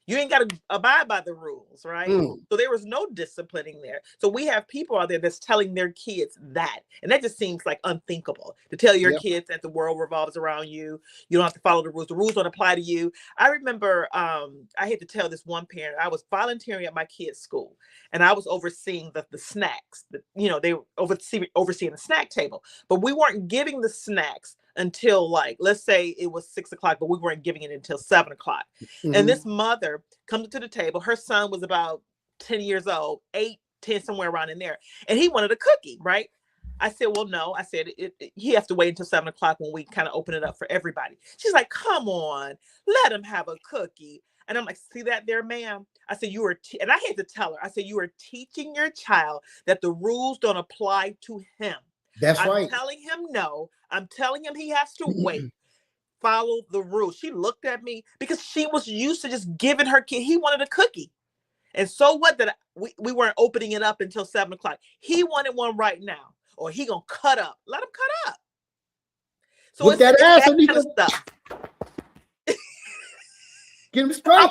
You ain't got to abide by the rules, right? So there was no disciplining there. So we have people out there that's telling their kids that. And that just seems like unthinkable to tell your kids that the world revolves around you. You don't have to follow the rules. The rules don't apply to you. I remember I had to tell this one parent, I was volunteering at my kid's school and I was overseeing the snacks. They were overseeing the snack table, but we weren't giving the snacks until let's say it was 6 o'clock, but we weren't giving it until 7 o'clock. And this mother comes to the table. Her son was about 10 years old, 8, 10, somewhere around in there. And he wanted a cookie, right? I said, well, no. I said, he has to wait until 7 o'clock when we kind of open it up for everybody. She's like, come on, let him have a cookie. And I'm like, see that there, ma'am? I said, and I had to tell her, I said, you are teaching your child that the rules don't apply to him. That's right. I'm telling him no. I'm telling him he has to wait. follow the rules. She looked at me because she was used to just giving her kid. He wanted a cookie. And so what that we weren't opening it up until 7 o'clock. He wanted one right now, or he gonna cut up. Let him cut up. So with that ass, kind of stuff. Get him straight.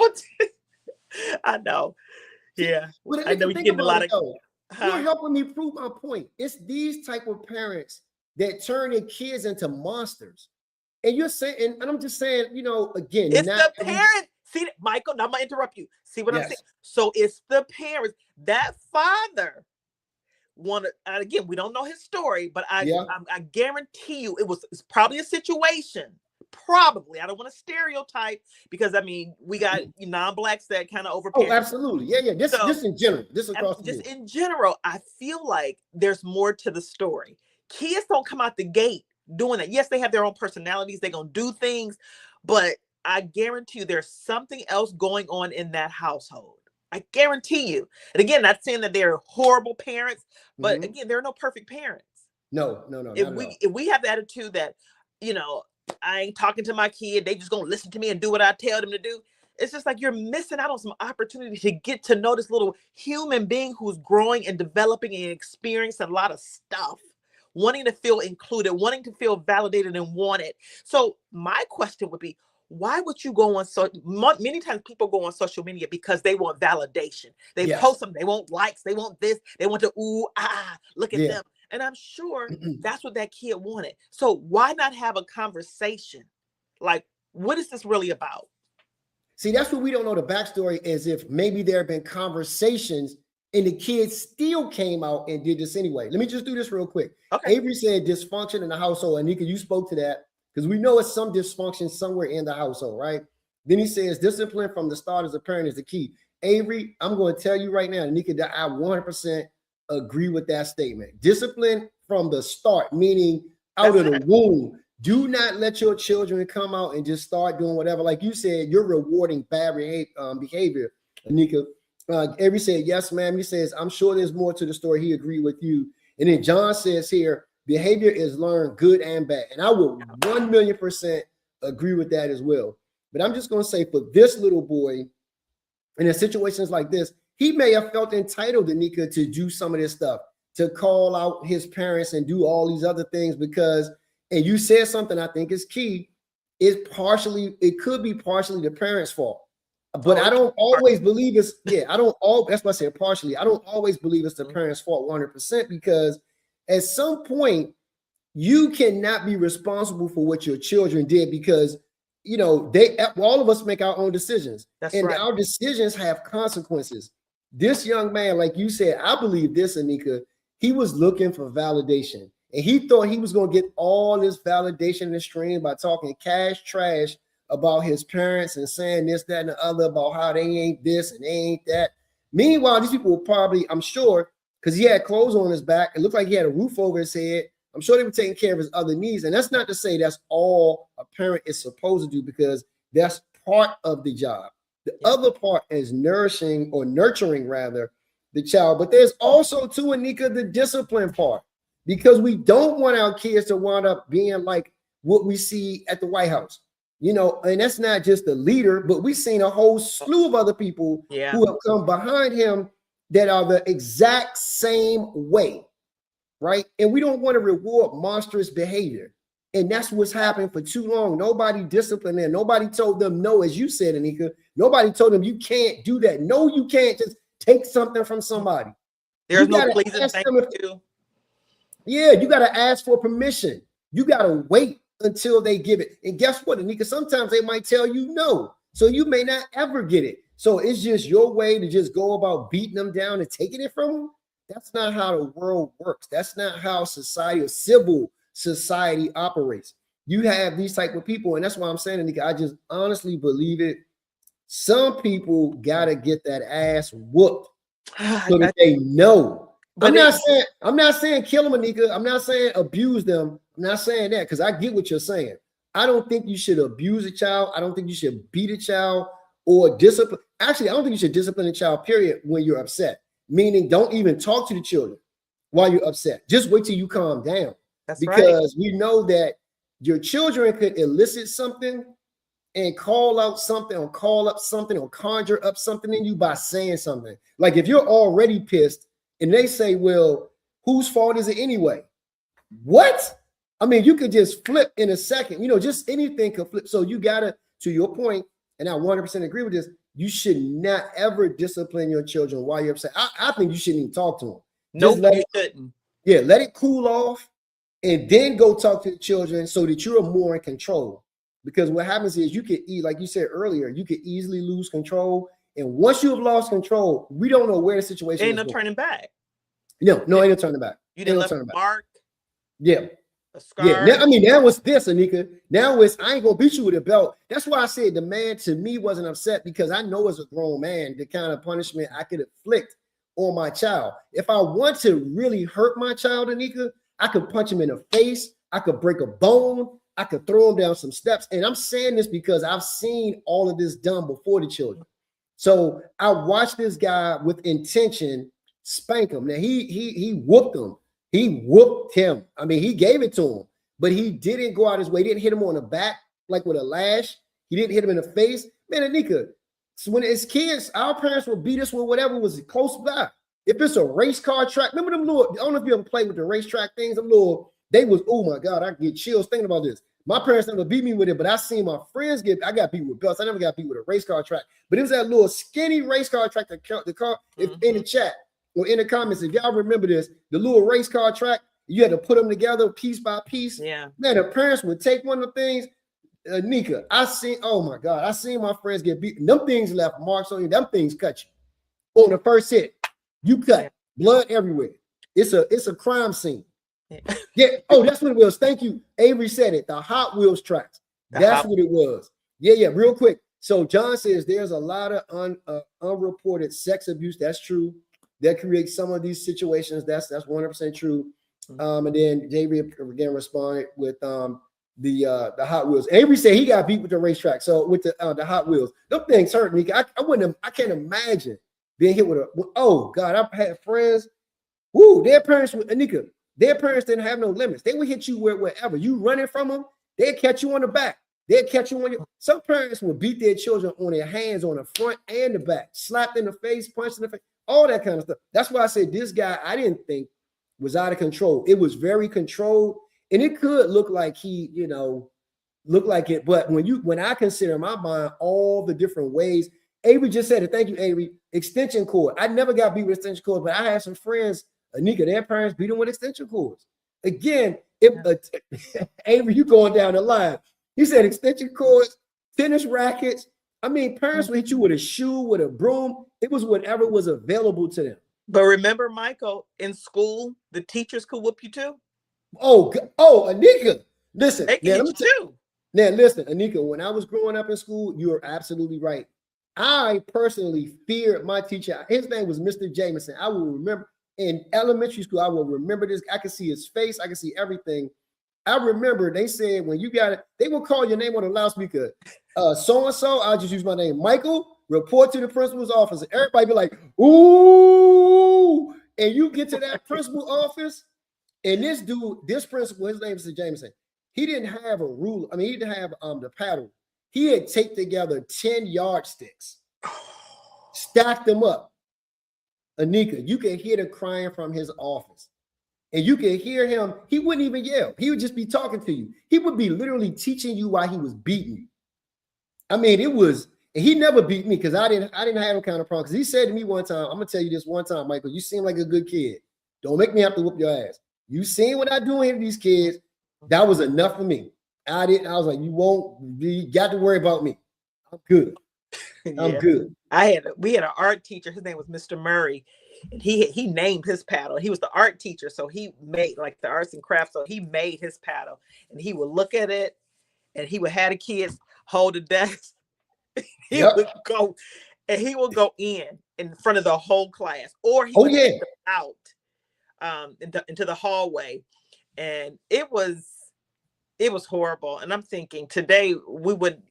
I know. Yeah. But I know you're getting a lot of. You're helping me prove my point. It's these type of parents that turn their kids into monsters. And you're saying, and I'm just saying, you know, again, it's the parents. See, Michael, now I'm gonna interrupt you. See what I'm saying? So it's the parents. That father wanted, and again, we don't know his story, but I guarantee you it's probably a situation. Probably. I don't want to stereotype because I mean we got non-blacks that kind of overparent. Oh, absolutely. Yeah. This in general. This across the board. In general, I feel like there's more to the story. Kids don't come out the gate doing that. Yes, they have their own personalities, they're gonna do things, but I guarantee you there's something else going on in that household. I guarantee you. And again, not saying that they're horrible parents, but again, there are no perfect parents. No. If we have the attitude that, you know, I ain't talking to my kid, they just gonna listen to me and do what I tell them to do. It's just like you're missing out on some opportunity to get to know this little human being who's growing and developing and experiencing a lot of stuff, wanting to feel included, wanting to feel validated and wanted. So my question would be, why would you go on many times people go on social media because they want validation. They post them, they want likes, they want this, they want to look at them. And I'm sure that's what that kid wanted. So why not have a conversation? Like, what is this really about? See, that's what we don't know the backstory, as if maybe there have been conversations and the kids still came out and did this anyway. Let me just do this real quick. Okay. Avery said dysfunction in the household. And Nneka, you spoke to that because we know it's some dysfunction somewhere in the household, right? Then he says discipline from the start as a parent is the key. Avery, I'm going to tell you right now, Nneka, that I 100% agree with that statement. Discipline from the start, meaning out of the womb. Do not let your children come out and just start doing whatever. Like you said, you're rewarding bad behavior, Nneka. Avery said, yes, ma'am. He says, I'm sure there's more to the story. He agreed with you. And then John says here, behavior is learned good and bad. And I will 1,000,000% agree with that as well. But I'm just going to say for this little boy, in situations like this, he may have felt entitled, Nneka, to do some of this stuff, to call out his parents and do all these other things because, and you said something I think is key, it could be partially the parents' fault. But I don't always believe that's why I said partially. I don't always believe it's the parents' fault 100% because at some point you cannot be responsible for what your children did because, you know, all of us make our own decisions. Our decisions have consequences. This young man, like you said, I believe this, Nneka, he was looking for validation. And he thought he was going to get all this validation in the stream by talking cash trash about his parents and saying this, that, and the other about how they ain't this and they ain't that. Meanwhile, these people were probably, I'm sure, because he had clothes on his back, it looked like he had a roof over his head. I'm sure they were taking care of his other needs. And that's not to say that's all a parent is supposed to do because that's part of the job. The other part is nurturing the child. But there's also, too, Nneka, the discipline part. Because we don't want our kids to wind up being like what we see at the White House. You know, and that's not just the leader, but we've seen a whole slew of other people who have come behind him that are the exact same way, right? And we don't want to reward monstrous behavior. And that's what's happened for too long. Nobody disciplined them. Nobody told them no, as you said, Nneka. Nobody told them you can't do that. No, you can't just take something from somebody. There's no pleasing thank you. Yeah, you got to ask for permission. You got to wait until they give it. And guess what, Nneka? Sometimes they might tell you no. So you may not ever get it. So it's just your way to just go about beating them down and taking it from them. That's not how the world works. That's not how society or civil society operates. You have these type of people, and that's why I'm saying, Nneka, I just honestly believe it. Some people got to get that ass whooped so that they know. But I'm not saying kill them, Nneka. I'm not saying abuse them. I'm not saying that because I get what you're saying. I don't think you should abuse a child. I don't think you should beat a child or discipline. Actually, I don't think you should discipline a child, period, when you're upset. Meaning don't even talk to the children while you're upset. Just wait till you calm down. Because we know that your children could elicit something and call out something or call up something or conjure up something in you by saying something. Like if you're already pissed and they say, well, whose fault is it anyway? What? I mean, you could just flip in a second, you know, just anything could flip. So you gotta, to your point, and I 100% agree with this, you should not ever discipline your children while you're upset. I think you shouldn't even talk to them. Nope, you shouldn't. Yeah, let it cool off and then go talk to the children so that you're more in control. Because what happens is you could like you said earlier, you could easily lose control. And once you have lost control, we don't know where the situation ain't is no turning back. No, ain't no turning back. You didn't left a mark. Yeah. A scar. Yeah. Now, I mean, now it's this, Nneka. Now it's I ain't gonna beat you with a belt. That's why I said the man to me wasn't upset, because I know as a grown man the kind of punishment I could inflict on my child. If I want to really hurt my child, Nneka, I could punch him in the face. I could break a bone. I could throw him down some steps. And I'm saying this because I've seen all of this done before the children. So I watched this guy with intention spank him. Now he whooped him. He whooped him. I mean, he gave it to him, but he didn't go out his way. He didn't hit him on the back like with a lash. He didn't hit him in the face. Man, Nneka, so when it's kids, our parents will beat us with whatever was close by. If it's a race car track, remember them little, I don't know if you ever played with the racetrack things, them little, they was, oh my God, I get chills thinking about this. My parents never beat me with it, but I seen my friends I got beat with belts. I never got beat with a race car track, but it was that little skinny race car track that the car, if in the chat or in the comments, if y'all remember this, the little race car track, you had to put them together piece by piece. Yeah. Man, the parents would take one of the things, Nneka, oh my God, I seen my friends get beaten. Them things left marks on you. Them things cut you. On the first hit, you cut blood everywhere. It's a crime scene. Yeah. Oh, that's what it was. Thank you. Avery said it. The Hot Wheels tracks. That's what it was. Yeah. Real quick. So John says there's a lot of unreported sex abuse. That's true. That creates some of these situations. That's 100% true. And then Avery again responded with the Hot Wheels. Avery said he got beat with the racetrack. So with the Hot Wheels, them things hurt me. I can't imagine being hit with oh God, I've had friends. Woo, their parents with Nneka. Their parents didn't have no limits. They would hit you wherever. You running from them, they'd catch you on the back. They'd catch you on your. Some parents would beat their children on their hands on the front and the back, slapped in the face, punched in the face, all that kind of stuff. That's why I said this guy, I didn't think was out of control. It was very controlled, and it could look like he, look like it. But when I consider in my mind all the different ways, Avery just said it. Thank you, Avery. Extension cord. I never got beat with extension cord, but I had some friends. Nneka, their parents beat them with extension cords. Again, Avery, you going down the line. He said extension cords, tennis rackets. I mean, parents would hit you with a shoe, with a broom. It was whatever was available to them. But remember, Michael, in school, the teachers could whoop you too. Oh, Nneka, listen. They can hit you too. Now, listen, Nneka, when I was growing up in school, you are absolutely right. I personally feared my teacher. His name was Mr. Jameson. I will remember. In elementary school, I will remember this. I can see his face. I can see everything. I remember they said when you got it, they will call your name on the loudspeaker. So-and-so, I'll just use my name. Michael, report to the principal's office. And everybody be like, ooh. And you get to that principal office, and this principal, his name is Mr. Jameson. He didn't have a ruler. I mean, he didn't have the paddle. He had taped together 10 yardsticks, stacked them up. Nneka, you can hear the crying from his office, and you can hear him. He wouldn't even yell. He would just be talking to you. He would be literally teaching you while he was beating you. I mean, and he never beat me because I didn't have him kind of problem. Because he said to me one time, I'm gonna tell you this one time, Michael, you seem like a good kid. Don't make me have to whoop your ass. You seen what I do here to these kids. That was enough for me. I was like, you got to worry about me. I'm good. I'm good. We had an art teacher. His name was Mr. Murray, and he named his paddle. He was the art teacher, so he made like the arts and crafts. So he made his paddle, and he would look at it, and he would have the kids hold the desk. He would go, and he would go in front of the whole class, or he would take them out into the hallway, and it was horrible. And I'm thinking today we would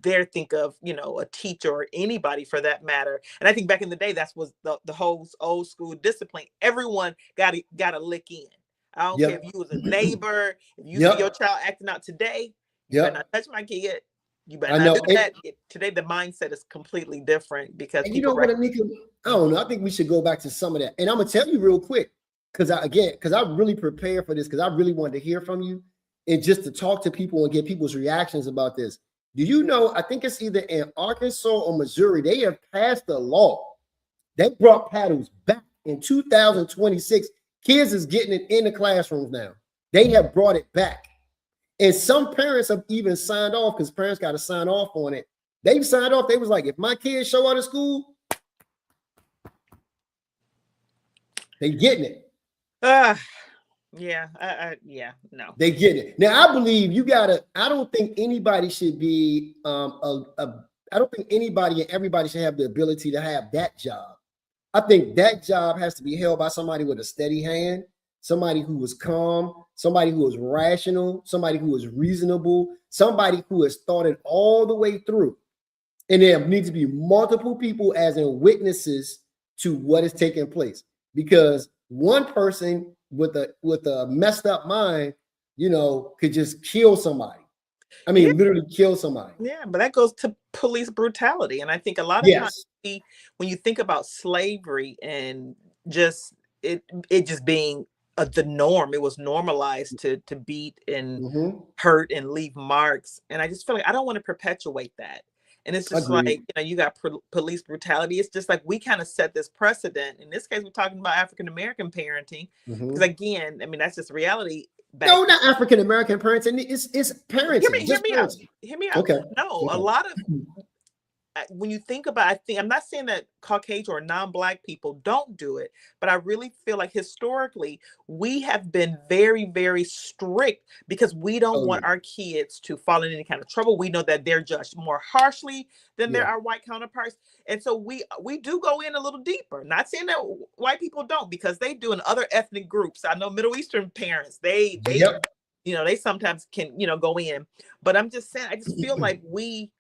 dare think of a teacher or anybody for that matter. And I think back in the day that was the whole old school discipline. Everyone got a lick in. I don't care Yep. if you was a neighbor, if you see Yep. your child acting out today, you better Yep. not touch my kid. You better I not know. do that. Today, the mindset is completely different because And you know people what, Anika? I don't know. I think we should go back to some of that. And I'm gonna tell you real quick, because I really prepared for this, because I really wanted to hear from you and just to talk to people and get people's reactions about this. Do you know? I think it's either in Arkansas or Missouri. They have passed a law. They brought paddles back in 2026. Kids is getting it in the classrooms now. They have brought it back. And some parents have even signed off, because parents got to sign off on it. They've signed off. They was like, if my kids show out of school, they getting it. Yeah, no. They get it. Now, I believe you gotta. I don't think anybody should be. I don't think anybody and everybody should have the ability to have that job. I think that job has to be held by somebody with a steady hand, somebody who was calm, somebody who was rational, somebody who was reasonable, somebody who has thought it all the way through. And there needs to be multiple people as in witnesses to what is taking place, because one person with a messed up mind, could just kill somebody. I mean, literally kill somebody. Yeah, but that goes to police brutality. And I think a lot of times when you think about slavery and just it just being the norm, it was normalized to beat and hurt and leave marks. And I just feel like I don't want to perpetuate that. And it's just like, you got police brutality. It's just like we kind of set this precedent. In this case, we're talking about African-American parenting. Because again, I mean, that's just reality. No, not African-American parents. And it's parenting. Hear me out. Okay. No, a lot of, when you think about, I'm not saying that Caucasian or non-Black people don't do it, but I really feel like historically we have been very, very strict because we don't want our kids to fall in any kind of trouble. We know that they're judged more harshly than our white counterparts. And so we do go in a little deeper. Not saying that white people don't, because they do in other ethnic groups. I know Middle Eastern parents, they they sometimes can, go in. But I'm just saying, I just feel like we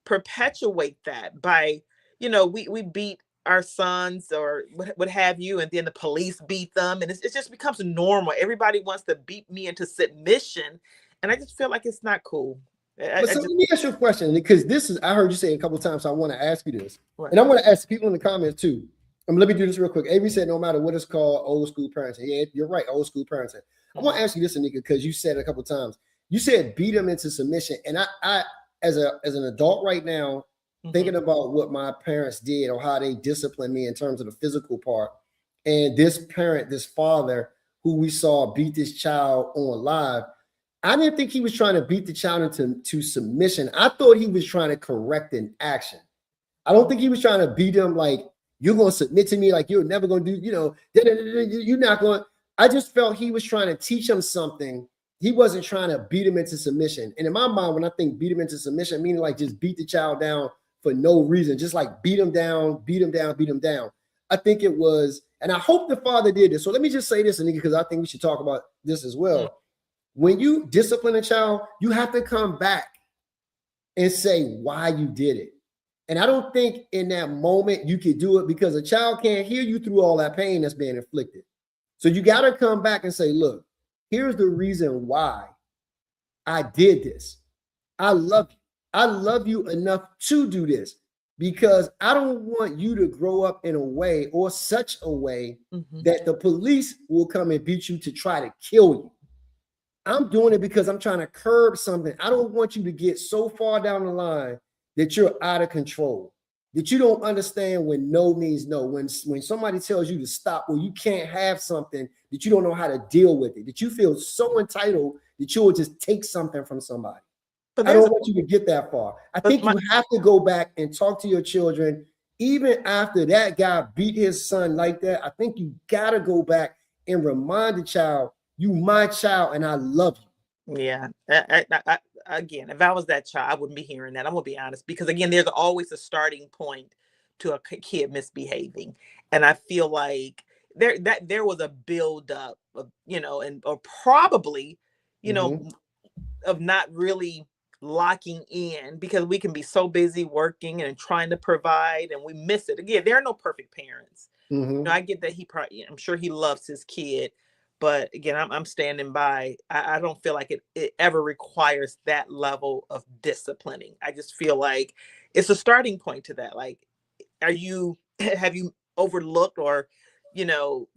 perpetuate that by, we beat our sons or what have you, and then the police beat them, and it just becomes normal. Everybody wants to beat me into submission, and I just feel like it's not cool. Let me ask you a question, because I heard you say it a couple of times, so I want to ask you this, and I want to ask people in the comments too. Let me do this real quick. Avery said, no matter what it's called, old school parenting. Yeah, you're right, old school parenting. I want to ask you this, Nneka, because you said it a couple of times. You said beat them into submission, and I as an adult right now, thinking about what my parents did or how they disciplined me in terms of the physical part, and this father who we saw beat this child on live, I didn't think he was trying to beat the child into submission. I thought he was trying to correct an action. I don't think he was trying to beat him like, you're going to submit to me, like you're never going to do, you're not going. I just felt he was trying to teach him something. He wasn't trying to beat him into submission. And in my mind, when I think beat him into submission, meaning like just beat the child down for no reason, just like beat him down. I think it was, and I hope the father did this. So let me just say this, Nneka, because I think we should talk about this as well. When you discipline a child, you have to come back and say why you did it. And I don't think in that moment you could do it, because a child can't hear you through all that pain that's being inflicted. So you got to come back and say, look, here's the reason why I did this. I love you. I love you enough to do this, because I don't want you to grow up in a way or such a way that the police will come and beat you to try to kill you. I'm doing it because I'm trying to curb something. I don't want you to get so far down the line that you're out of control, that you don't understand when no means no. When somebody tells you to stop, or you can't have something, that you don't know how to deal with it, that you feel so entitled that you will just take something from somebody. But I don't want you to get that far. I think you have to go back and talk to your children. Even after that guy beat his son like that, I think you got to go back and remind the child, you my child and I love you. Yeah. Again, if I was that child, I wouldn't be hearing that. I'm going to be honest, because again, there's always a starting point to a kid misbehaving. And I feel like there was a buildup of, or probably, of not really locking in, because we can be so busy working and trying to provide and we miss it. Again, there are no perfect parents. I get that I'm sure he loves his kid, But again, I'm standing by. I don't feel like it ever requires that level of disciplining. I just feel like it's a starting point to that. Like, have you overlooked or,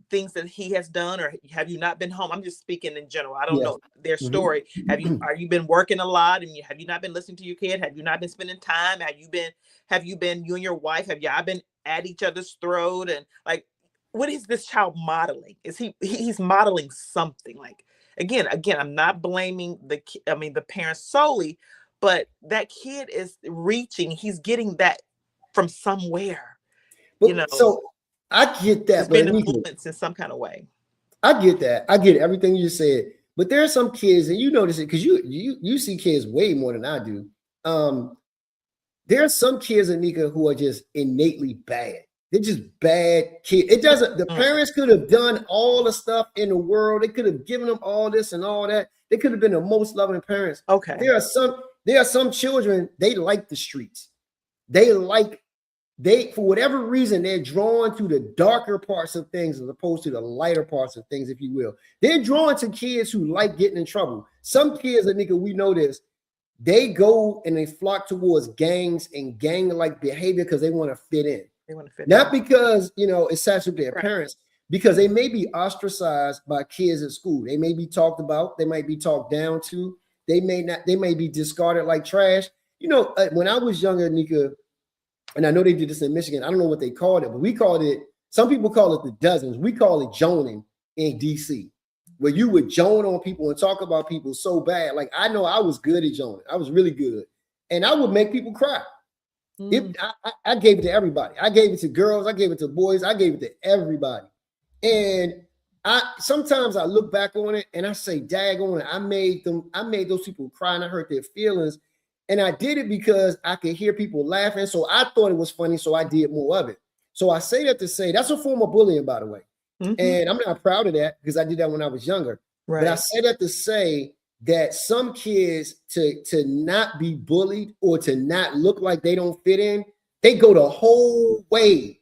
things that he has done, or have you not been home? I'm just speaking in general. I don't Yes. know their story. Are you been working a lot, and have you not been listening to your kid? Have you not been spending time? Have you been you and your wife, have y'all been at each other's throat? And like, what is this child modeling? Is he's modeling something? Like, again, I'm not blaming the parents solely, but that kid is reaching, he's getting that from somewhere, But so I get that, it's but been Nneka, influenced in some kind of way. I get that. I get everything you said. But there are some kids, and you notice it because you see kids way more than I do. There are some kids, Nneka, who are just innately bad. They're just bad kids. It doesn't. The parents could have done all the stuff in the world. They could have given them all this and all that. They could have been the most loving parents. Okay. There are some children, they like the streets. For whatever reason, they're drawn to the darker parts of things as opposed to the lighter parts of things, if you will. They're drawn to kids who like getting in trouble. Some kids, Nneka, we know this, they go and they flock towards gangs and gang-like behavior because they want to fit in. They want to fit Not in. because, it's satisfied with their parents, because they may be ostracized by kids at school. They may be talked about. They might be talked down to. They may be discarded like trash. When I was younger, Nneka, and I know they did this in Michigan, I don't know what they called it, but we called it, some people call it the dozens. We call it joning in DC, where you would joan on people and talk about people so bad. Like, I know I was good at joning. I was really good. And I would make people cry. I gave it to everybody. I gave it to girls. I gave it to boys. I gave it to everybody. And sometimes I look back on it and I say, daggone it, I made those people cry and I hurt their feelings. And I did it because I could hear people laughing. So I thought it was funny. So I did more of it. So I say that to say that's a form of bullying, by the way. And I'm not proud of that because I did that when I was younger. Right. But I say that to say that some kids to not be bullied or to not look like they don't fit in, they go the whole way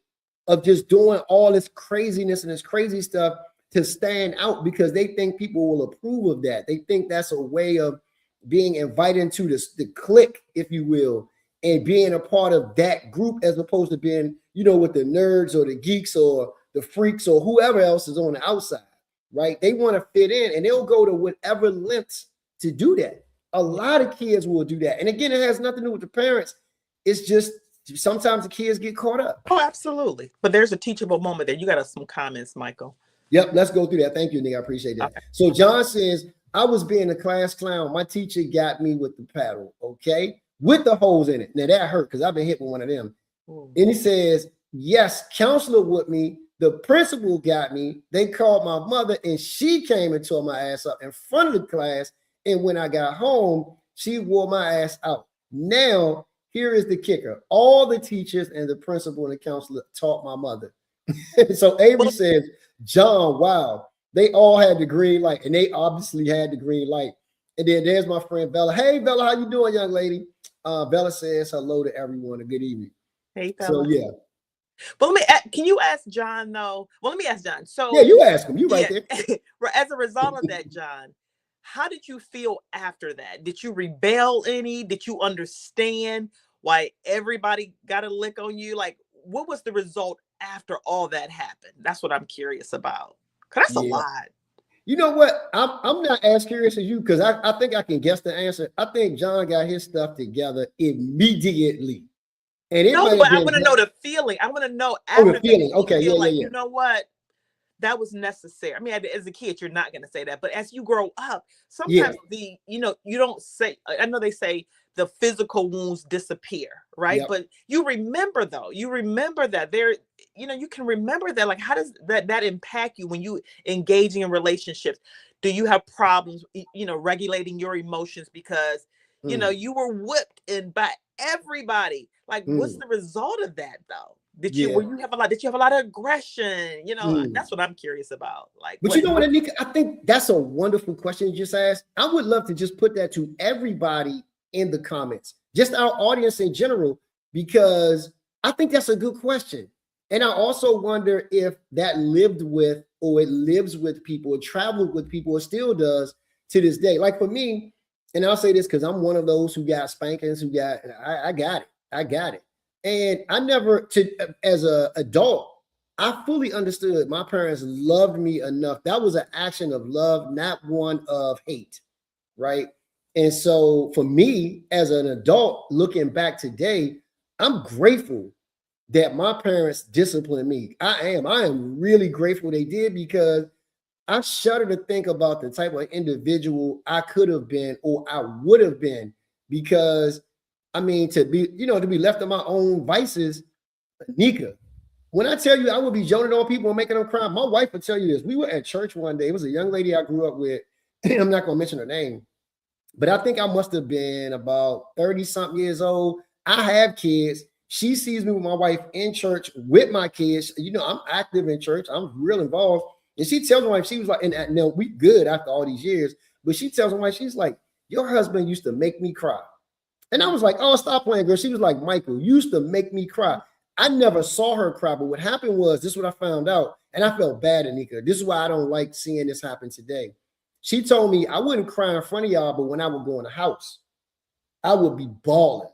of just doing all this craziness and this crazy stuff to stand out because they think people will approve of that. They think that's a way of being invited into the clique, if you will, and being a part of that group as opposed to being, with the nerds or the geeks or the freaks or whoever else is on the outside. Right? They want to fit in and they'll go to whatever lengths to do that. A lot of kids will do that. And again, it has nothing to do with the parents. It's just sometimes the kids get caught up. Oh, absolutely. But there's a teachable moment there. You got some comments, Michael. Yep, let's go through that. Thank you, Nick. I appreciate that. Okay. So John says, I was being a class clown. My teacher got me with the paddle, okay? With the holes in it. Now that hurt because I've been hit with one of them. And he says, yes, counselor with me. The principal got me. They called my mother and she came and tore my ass up in front of the class. And when I got home, she wore my ass out. Now, here is the kicker. All the teachers and the principal and the counselor taught my mother. So Avery says, John, wow, they all had the green light. And they obviously had the green light. And then there's my friend Bella. Hey, Bella, how you doing, young lady? Bella says hello to everyone and good evening. Hey, Bella. So, yeah. But can you ask John though? Well, let me ask John. So yeah, you ask him. You right there. As a result of that, John, how did you feel after that? Did you rebel any? Did you understand why everybody got a lick on you? Like, what was the result after all that happened? That's what I'm curious about. Cause that's a lot. You know what? I'm not as curious as you because I think I can guess the answer. I think John got his stuff together immediately. And no, but I want to know the feeling. I want to know after the feeling. Okay, yeah. You know what? That was necessary. I mean, as a kid, you're not going to say that, but as you grow up, sometimes you don't say. I know they say the physical wounds disappear, right? Yep. But you remember though. You remember that there. You can remember that. Like, how does that impact you when you engaging in relationships? Do you have problems? Regulating your emotions because you were whipped by everybody. Like, what's the result of that though? Did you have a lot of aggression? That's what I'm curious about. Like, but you know what, Nneka, I think that's a wonderful question you just asked. I would love to just put that to everybody in the comments, just our audience in general, because I think that's a good question. And I also wonder if that lived with, or it lives with people, or traveled with people, or still does to this day. Like for me, and I'll say this because I'm one of those who got spankings, I got it. I got it. And I never, as an adult, I fully understood my parents loved me enough. That was an action of love, not one of hate, right? And so for me, as an adult looking back today, I'm grateful that my parents disciplined me. I am really grateful they did, because I shudder to think about the type of individual I could have been, or I would have been, because I mean, to be left to my own vices. Nneka, when I tell you I would be joning on people and making them cry, my wife would tell you this. We were at church one day. It was a young lady I grew up with. I'm not going to mention her name, but I think I must have been about 30 something years old. I have kids. She sees me with my wife in church with my kids. I'm active in church. I'm real involved. And she tells my wife, she was like, and now we good after all these years, but she tells my wife, she's like, your husband used to make me cry. And I was like, oh, stop playing, girl. She was like, Michael, used to make me cry. I never saw her cry, but what happened was, this is what I found out, and I felt bad, Nneka. This is why I don't like seeing this happen today. She told me I wouldn't cry in front of y'all, but when I would go in the house, I would be bawling,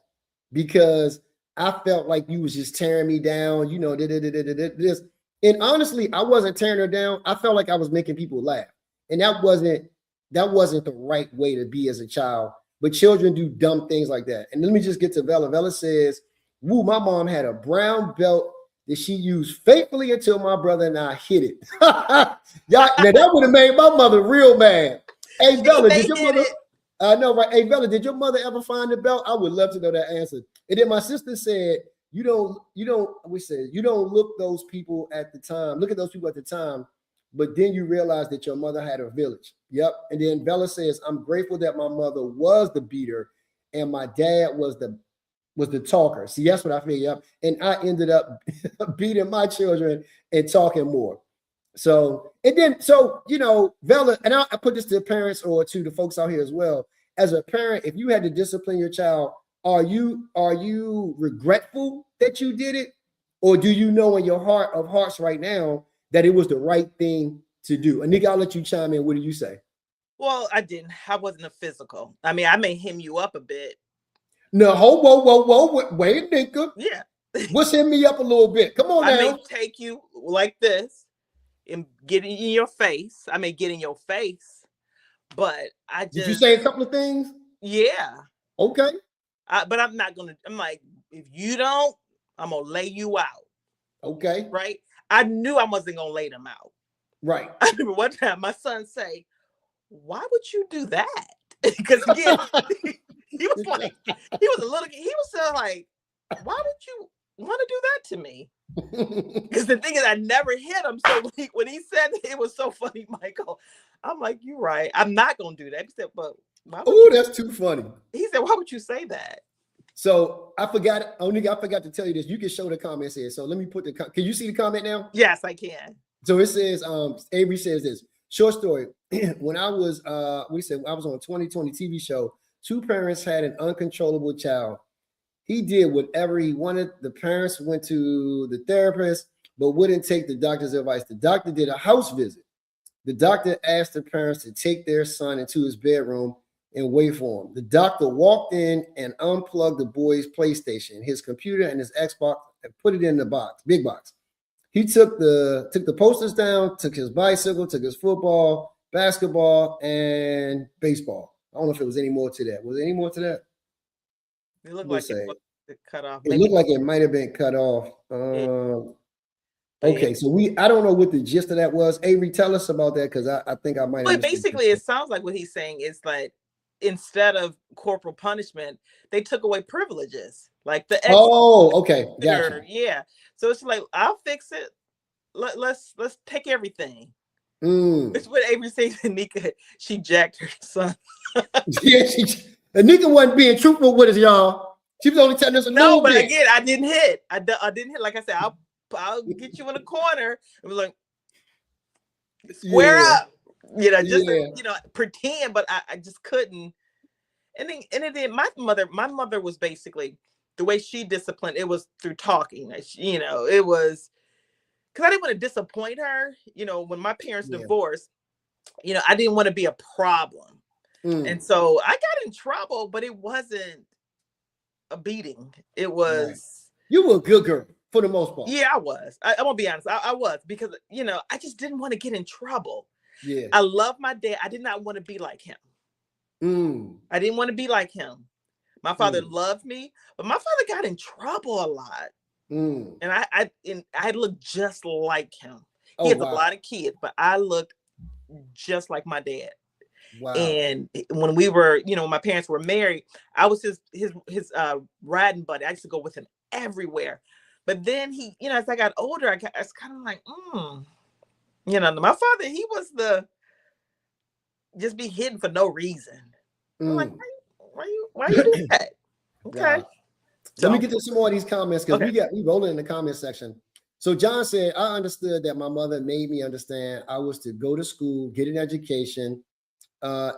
because I felt like you was just tearing me down, this. And honestly, I wasn't tearing her down. I felt like I was making people laugh. And that wasn't the right way to be as a child. But children do dumb things like that. And let me just get to Vella. Vella says, woo, my mom had a brown belt that she used faithfully until my brother and I hit it. Now that would have made my mother real mad. Hey, Vella, did your mother? I know, right? Hey, Vella, did your mother ever find the belt? I would love to know that answer. And then my sister said, you don't look those people at the time, look at those people at the time, but then you realize that your mother had a village. Yep. And then Bella says, I'm grateful that my mother was the beater and my dad was the talker. See, that's what I feel. Yep. And I ended up beating my children and talking more. So, and then, Vella, and I put this to the parents or to the folks out here as well. As a parent, if you had to discipline your child, are you regretful that you did it? Or do you know in your heart of hearts right now that it was the right thing to do? Nneka, I'll let you chime in. What do you say? Well, I wasn't a physical. I mean, I may hem you up a bit. No, whoa, wait, Nneka. Yeah. What's hem me up a little bit? Come on now. I may take you like this and get in your face. I may get in your face, but I just... Did you say a couple of things? Yeah. Okay. But I'm not gonna. I'm like, if you don't, I'm gonna lay you out. Okay. Right. I knew I wasn't gonna lay them out. Right. I remember one time my son say, "Why would you do that?" Because again, he was still like, "Why would you want to do that to me?" Because the thing is, I never hit him. So when he said that, it was so funny, Michael. I'm like, "You're right. I'm not gonna do that." He said, "But." Oh, that's too funny. He said, "Why would you say that?" So I forgot to tell you this. You can show the comments here. So let me put can you see the comment now? Yes, I can. So it says, Avery says this short story. When I was, I was on a 2020 TV show, two parents had an uncontrollable child. He did whatever he wanted. The parents went to the therapist, but wouldn't take the doctor's advice. The doctor did a house visit. The doctor asked the parents to take their son into his bedroom and wait for him. The doctor walked in and unplugged the boy's PlayStation, his computer, and his Xbox, and put it in the box, big box. He took the posters down, took his bicycle, took his football, basketball, and baseball. I don't know if it was any more to that. Was there any more to that? It looked like it was cut off. It looked like it might have been cut off. Okay, so I don't know what the gist of that was. Avery, tell us about that, because I think I might have. But basically, it sounds like what he's saying is like, instead of corporal punishment, they took away privileges, like the okay, gotcha. Yeah, so it's like, I'll fix it. Let's take everything. It's what Avery says to Nneka. She jacked her son. Yeah, Nneka wasn't being truthful with us, y'all. She was only telling us a little bit. No, but again, I didn't hit. I didn't hit. Like I said, I'll get you in a corner. It was like, square up. Pretend, but I just couldn't. And then my mother was basically, the way she disciplined, it was through talking. It was, because I didn't want to disappoint her. You know, when my parents divorced, you know, I didn't want to be a problem. And so I got in trouble, but it wasn't a beating. It was. You were a good girl for the most part. Yeah, I was. I'm gonna be honest. I was, because, you know, I just didn't want to get in trouble. Yeah. I love my dad. I did not want to be like him. I didn't want to be like him. My father loved me, but my father got in trouble a lot. And I looked just like him. He has a lot of kids, but I looked just like my dad. Wow. And when we were, you know, my parents were married, I was his riding buddy. I used to go with him everywhere. But then he, you know, as I got older, I was kind of like, you know, my father, he was just be hidden for no reason. I'm like, why you do that? Okay. Wow. So, let me get to some more of these comments, because we rolling in the comment section. So John said, I understood that my mother made me understand I was to go to school, get an education,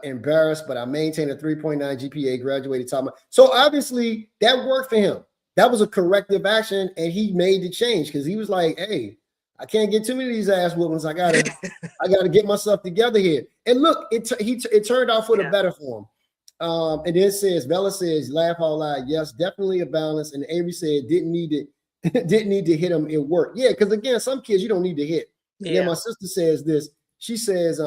embarrassed, but I maintained a 3.9 GPA, graduated top. So obviously that worked for him. That was a corrective action, and he made the change, because he was like, hey, I can't get too many of these ass whoopings. I gotta get myself together here. And look, it turned out for the better for him. And then it says, Bella says, laugh all loud. Yes, definitely a balance. And Avery said, didn't need to hit him. It worked. Yeah, because again, some kids you don't need to hit. Yeah. And then my sister says this. She says,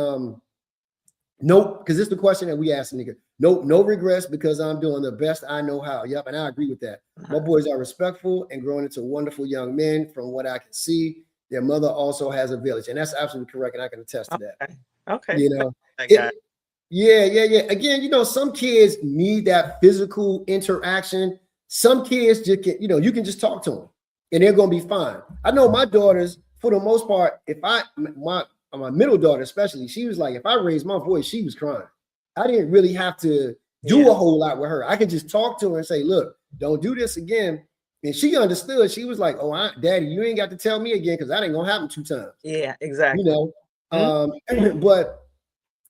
nope, because it's the question that we asked nigga. Nope, no regrets, because I'm doing the best I know how. Yep, and I agree with that. My boys are respectful and growing into wonderful young men from what I can see. Their mother also has a village, and that's absolutely correct, and I can attest to that. Okay. You know, yeah. Again, you know, some kids need that physical interaction. Some kids just get, you know, you can just talk to them and they're going to be fine. I know my daughters, for the most part, my middle daughter, especially, she was like, if I raised my voice, she was crying. I didn't really have to do a whole lot with her. I could just talk to her and say, look, don't do this again. And she understood. She was like, oh, Daddy, you ain't got to tell me again, because that ain't going to happen 2 times. Yeah, exactly. You know, but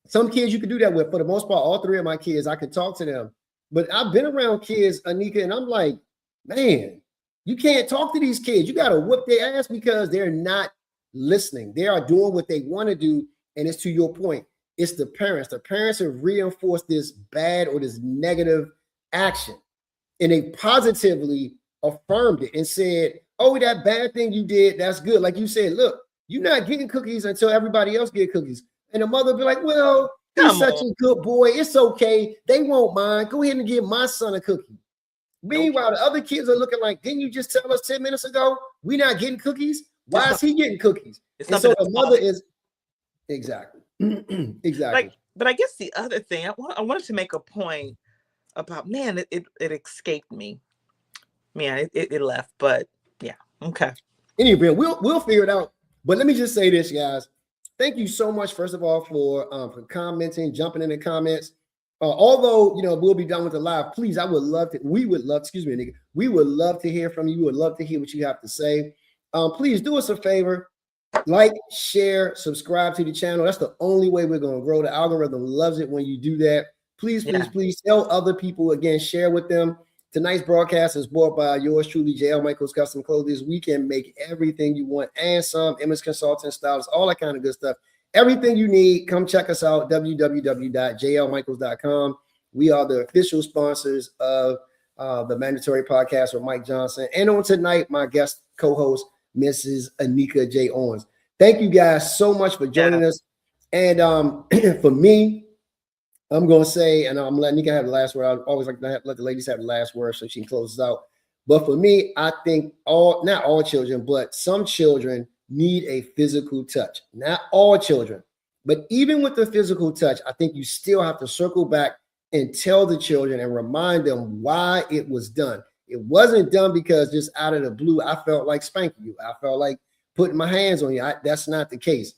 some kids you could do that with. For the most part, all 3 of my kids, I could talk to them. But I've been around kids, Nneka, and I'm like, man, you can't talk to these kids. You got to whoop their ass because they're not listening. They are doing what they want to do. And it's to your point. It's the parents. The parents have reinforced this bad or this negative action. And they positively affirmed it and said, oh, that bad thing you did, that's good. Like you said, look, you're not getting cookies until everybody else get cookies. And the mother be like, well, he's such a good boy. It's okay. They won't mind. Go ahead and give my son a cookie. Meanwhile, the other kids are looking like, didn't you just tell us 10 minutes ago we're not getting cookies? Why is he getting cookies? And so the mother is exactly. But I guess the other thing, I wanted to make a point about, man, it escaped me. Man, it left, but yeah, okay. Anyway, we'll figure it out. But let me just say this, guys. Thank you so much, first of all, for commenting, jumping in the comments. Although, you know, we'll be done with the live, please, we would love to hear from you. We would love to hear what you have to say. Please do us a favor, like, share, subscribe to the channel. That's the only way we're going to grow. The algorithm loves it when you do that. Please tell other people, again, share with them. Tonight's broadcast is brought by yours truly, JL Michaels Custom Clothing. We can make everything you want and some, image consultant styles, all that kind of good stuff. Everything you need, come check us out, www.jlmichaels.com. We are the official sponsors of the Mandatory Podcast with Mike Johnson. And on tonight, my guest co-host, Mrs. Nneka J. Owens. Thank you guys so much for joining us. And for me, I'm going to say, and I'm letting Nneka have the last word. I always like to let the ladies have the last word so she can close us out. But for me, I think not all children, but some children need a physical touch. Not all children, but even with the physical touch, I think you still have to circle back and tell the children and remind them why it was done. It wasn't done because just out of the blue, I felt like spanking you. I felt like putting my hands on you. That's not the case.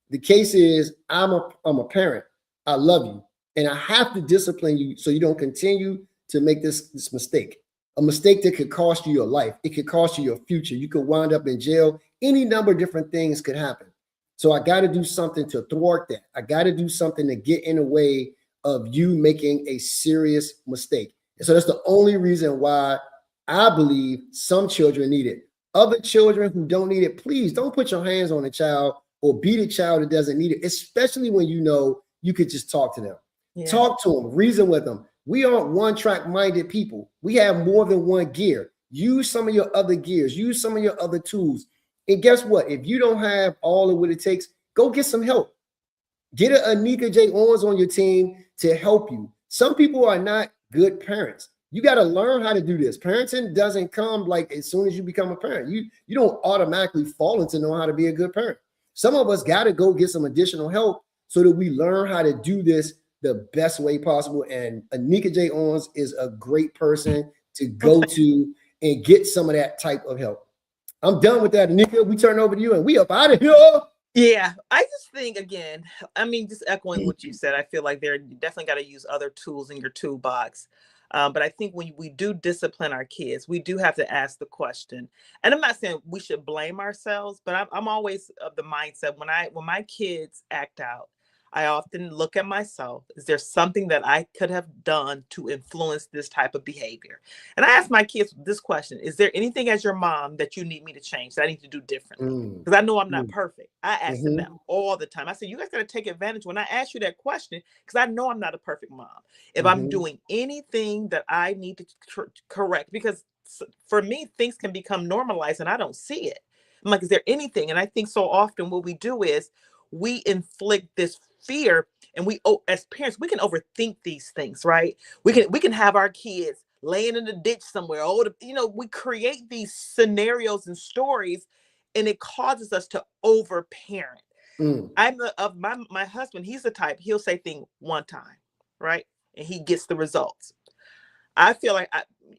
The case is I'm a parent. I love you. And I have to discipline you so you don't continue to make this mistake. A mistake that could cost you your life. It could cost you your future. You could wind up in jail. Any number of different things could happen. So I got to do something to thwart that. I got to do something to get in the way of you making a serious mistake. And so that's the only reason why I believe some children need it. other children who don't need it, please don't put your hands on a child or beat a child that doesn't need it, especially when you know you could just talk to them. Yeah. Talk to them, reason with them. We aren't one-track minded people. We have more than one gear. Use some of your other gears. Use some of your other tools. And guess what? If you don't have all of what it takes, go get some help. Get a Nneka J. Owens on your team to help you. Some people are not good parents. You got to learn how to do this. Parenting doesn't come like as soon as you become a parent. You don't automatically fall into knowing how to be a good parent. Some of us got to go get some additional help so that we learn how to do this the best way possible. And Nneka J. Owens is a great person to go to and get some of that type of help. I'm done with that, Nneka. We turn over to you and we up out of here. Yeah, I just think, again, I mean, just echoing what you said, I feel like you definitely got to use other tools in your toolbox. But I think when we do discipline our kids, we do have to ask the question. And I'm not saying we should blame ourselves, but I'm always of the mindset when my kids act out, I often look at myself. Is there something that I could have done to influence this type of behavior? And I ask my kids this question: is there anything as your mom that you need me to change, that I need to do differently? Because I know I'm not perfect. I ask them that all the time. I say, you guys got to take advantage when I ask you that question, because I know I'm not a perfect mom. If I'm doing anything that I need to correct, because for me, things can become normalized and I don't see it. I'm like, is there anything? And I think so often what we do is we inflict this fear, and as parents, we can overthink these things, right? We can have our kids laying in the ditch somewhere. We create these scenarios and stories, and it causes us to overparent. I'm my husband. He's the type, he'll say things one time, right, and he gets the results. I feel like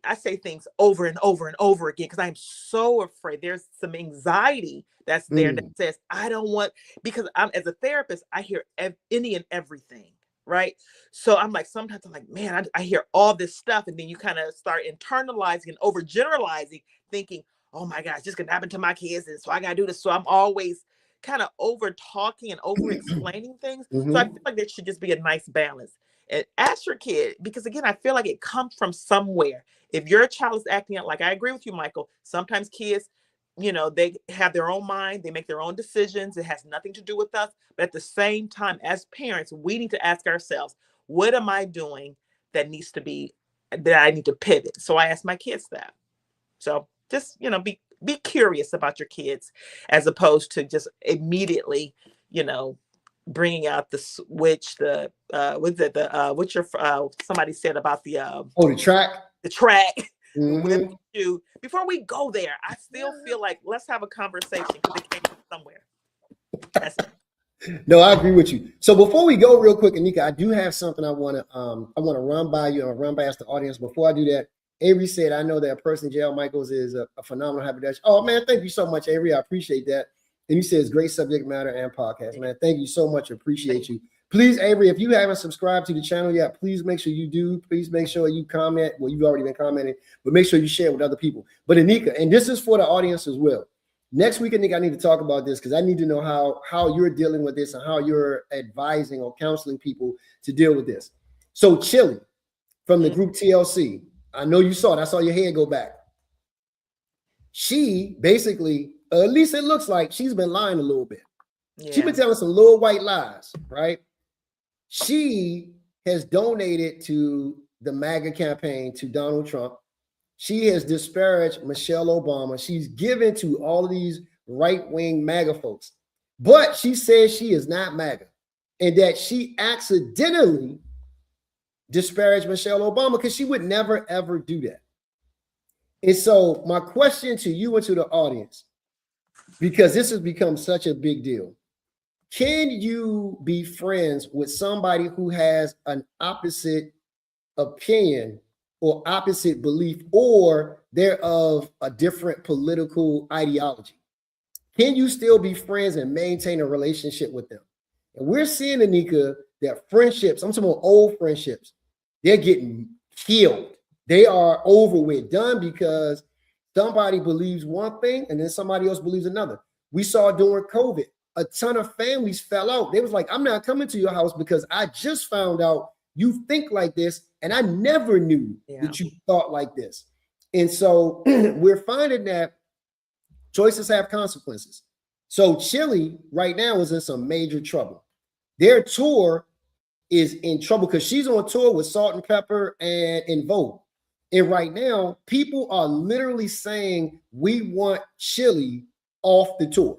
I say things over and over and over again because I'm so afraid. There's some anxiety that's there that says, I don't want, because as a therapist, I hear any and everything, right? So I'm like, sometimes I'm like, man, I hear all this stuff. And then you kind of start internalizing and overgeneralizing, thinking, oh my gosh, this could happen to my kids. And so I got to do this. So I'm always kind of over talking and over explaining things. So I feel like there should just be a nice balance. And ask your kid, because again, I feel like it comes from somewhere. If your child is acting out, like, I agree with you, Michael, sometimes kids, they have their own mind, they make their own decisions. It has nothing to do with us. But at the same time, as parents, we need to ask ourselves, what am I doing that I need to pivot? So I ask my kids that. So just, be curious about your kids, as opposed to just immediately, bringing out the switch, somebody said about the track. Before we go there, I still feel like let's have a conversation, because it came from somewhere. That's it. No, I agree with you. So before we go real quick, Nneka, I do have something I want to run by you and run past the audience. Before I do that, Avery said, I know that a person, JL Michaels, is a phenomenal haberdasher. Oh man, thank you so much, Avery. I appreciate that. And he says, great subject matter and podcast, man. Thank you so much. Appreciate you. Please, Avery, if you haven't subscribed to the channel yet, please make sure you do. Please make sure you comment. Well, you've already been commenting, but make sure you share with other people. But Nneka, and this is for the audience as well. Next week, Nneka, I need to talk about this because I need to know how you're dealing with this and how you're advising or counseling people to deal with this. So Chili from the group TLC, I know you saw it. I saw your head go back. She basically, at least it looks like, she's been lying a little bit. Yeah. She's been telling some little white lies, right? She has donated to the MAGA campaign, to Donald Trump. She has disparaged Michelle Obama. She's given to all of these right-wing MAGA folks. But she says she is not MAGA, and that she accidentally disparaged Michelle Obama because she would never, ever do that. And so my question to you and to the audience, because this has become such a big deal, can you be friends with somebody who has an opposite opinion or opposite belief, or they're of a different political ideology? Can you still be friends and maintain a relationship with them? And we're seeing, Nneka, that friendships, I'm talking about old friendships, they're getting killed. They are over with, done, because somebody believes one thing and then somebody else believes another. We saw during COVID, a ton of families fell out. They was like, I'm not coming to your house because I just found out you think like this, and I never knew that you thought like this. And so we're finding that Choices have consequences. So Chili right now is in some major trouble. Their tour is in trouble because she's on tour with Salt and Pepper and In Vogue. And right now, people are literally saying we want Chili off the tour.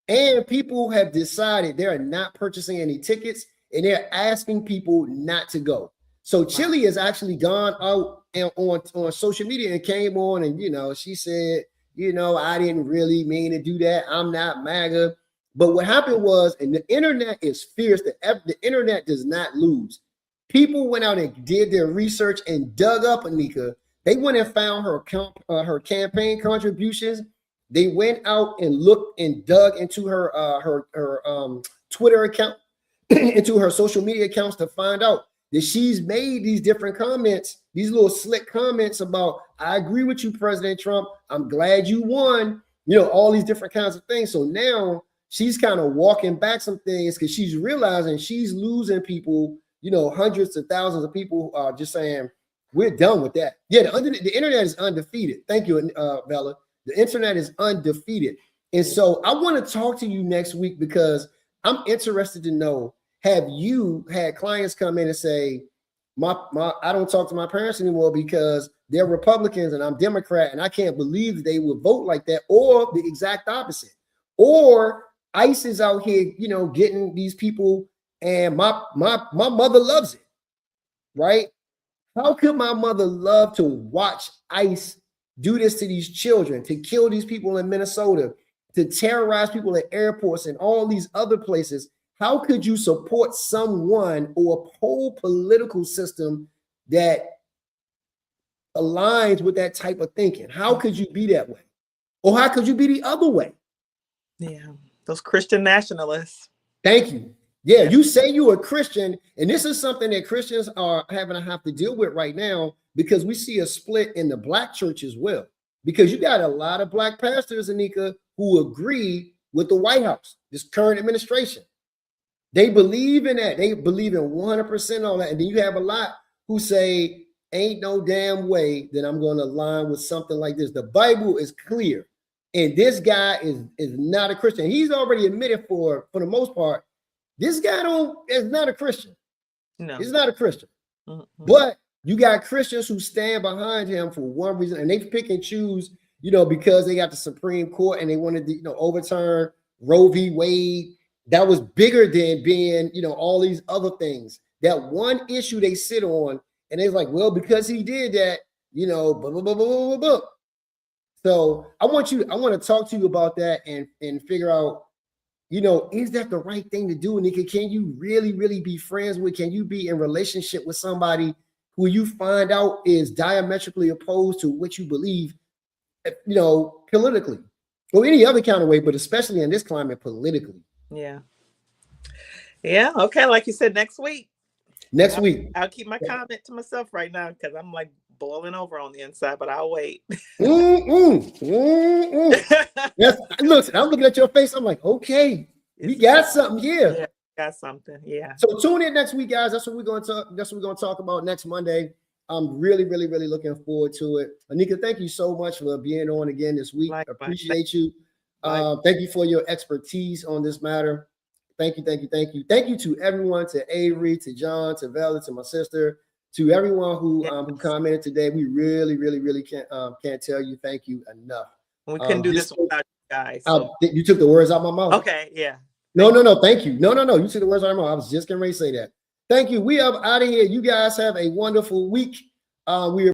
And people have decided they're not purchasing any tickets and they're asking people not to go. So Chili has actually gone out and on social media and came on and, you know, she said, you know, I didn't really mean to do that. I'm not MAGA. But what happened was, and the internet is fierce, the internet does not lose. People went out and did their research and dug up Nneka. They went and found her campaign contributions. They went out and looked and dug into her Twitter account, into her social media accounts to find out that she's made these different comments, these little slick comments about, I agree with you, President Trump. I'm glad you won. You know, all these different kinds of things. So now she's kind of walking back some things because she's realizing she's losing people, you know, hundreds of thousands of people are just saying, we're done with that. Yeah, the internet is undefeated. Thank you, Bella. The internet is undefeated. And so I want to talk to you next week because I'm interested to know, have you had clients come in and say, I don't talk to my parents anymore because they're Republicans and I'm Democrat and I can't believe that they would vote like that, or the exact opposite? Or ICE is out here, you know, getting these people and my mother loves it, right? How could my mother love to watch ICE do this to these children, to kill these people in Minnesota, to terrorize people at airports and all these other places? How could you support someone or a whole political system that aligns with that type of thinking? How could you be that way? Or how could you be the other way? Yeah, those Christian nationalists. Thank you. Yeah, you say you're a Christian, and this is something that Christians are having to have to deal with right now because we see a split in the Black church as well. Because you got a lot of Black pastors, Nneka, who agree with the White House, this current administration. They believe in that. They believe in 100% on that. And then you have a lot who say, ain't no damn way that I'm going to align with something like this. The Bible is clear. And this guy is not a Christian. He's already admitted for the most part, this guy is not a Christian. No, he's not a Christian. Mm-hmm. But you got Christians who stand behind him for one reason, and they pick and choose, you know, because they got the Supreme Court and they wanted to, you know, overturn Roe v. Wade. That was bigger than being, you know, all these other things. That one issue they sit on, and they're like, well, because he did that, you know, blah, blah, blah, blah, blah, blah. So I want to talk to you about that and figure out, you know, is that the right thing to do, Nneka? Can you really, really be friends with? Can you be in relationship with somebody who you find out is diametrically opposed to what you believe, you know, politically or any other kind of way, but especially in this climate, politically? Yeah. Yeah. Okay. Like you said, next week. I'll keep my comment to myself right now because I'm like boiling over on the inside, but I'll wait. Yes, look, I'm looking at your face. I'm like, okay, we got something here. Yeah, got something. Yeah. So tune in next week, guys. That's what we're going to talk about next Monday. I'm really, really, really looking forward to it. Nneka, thank you so much for being on again this week. Likewise. Appreciate you. Thank you for your expertise on this matter. Thank you, thank you, thank you. Thank you to everyone, to Avery, to John, to Vella, to my sister, to everyone who commented today. We really, really, really can't tell you thank you enough. We couldn't do this without you guys. So. You took the words out of my mouth. Okay, yeah. No, thank you. No. You took the words out of my mouth. I was just getting ready to say that. Thank you. We are out of here. You guys have a wonderful week. We are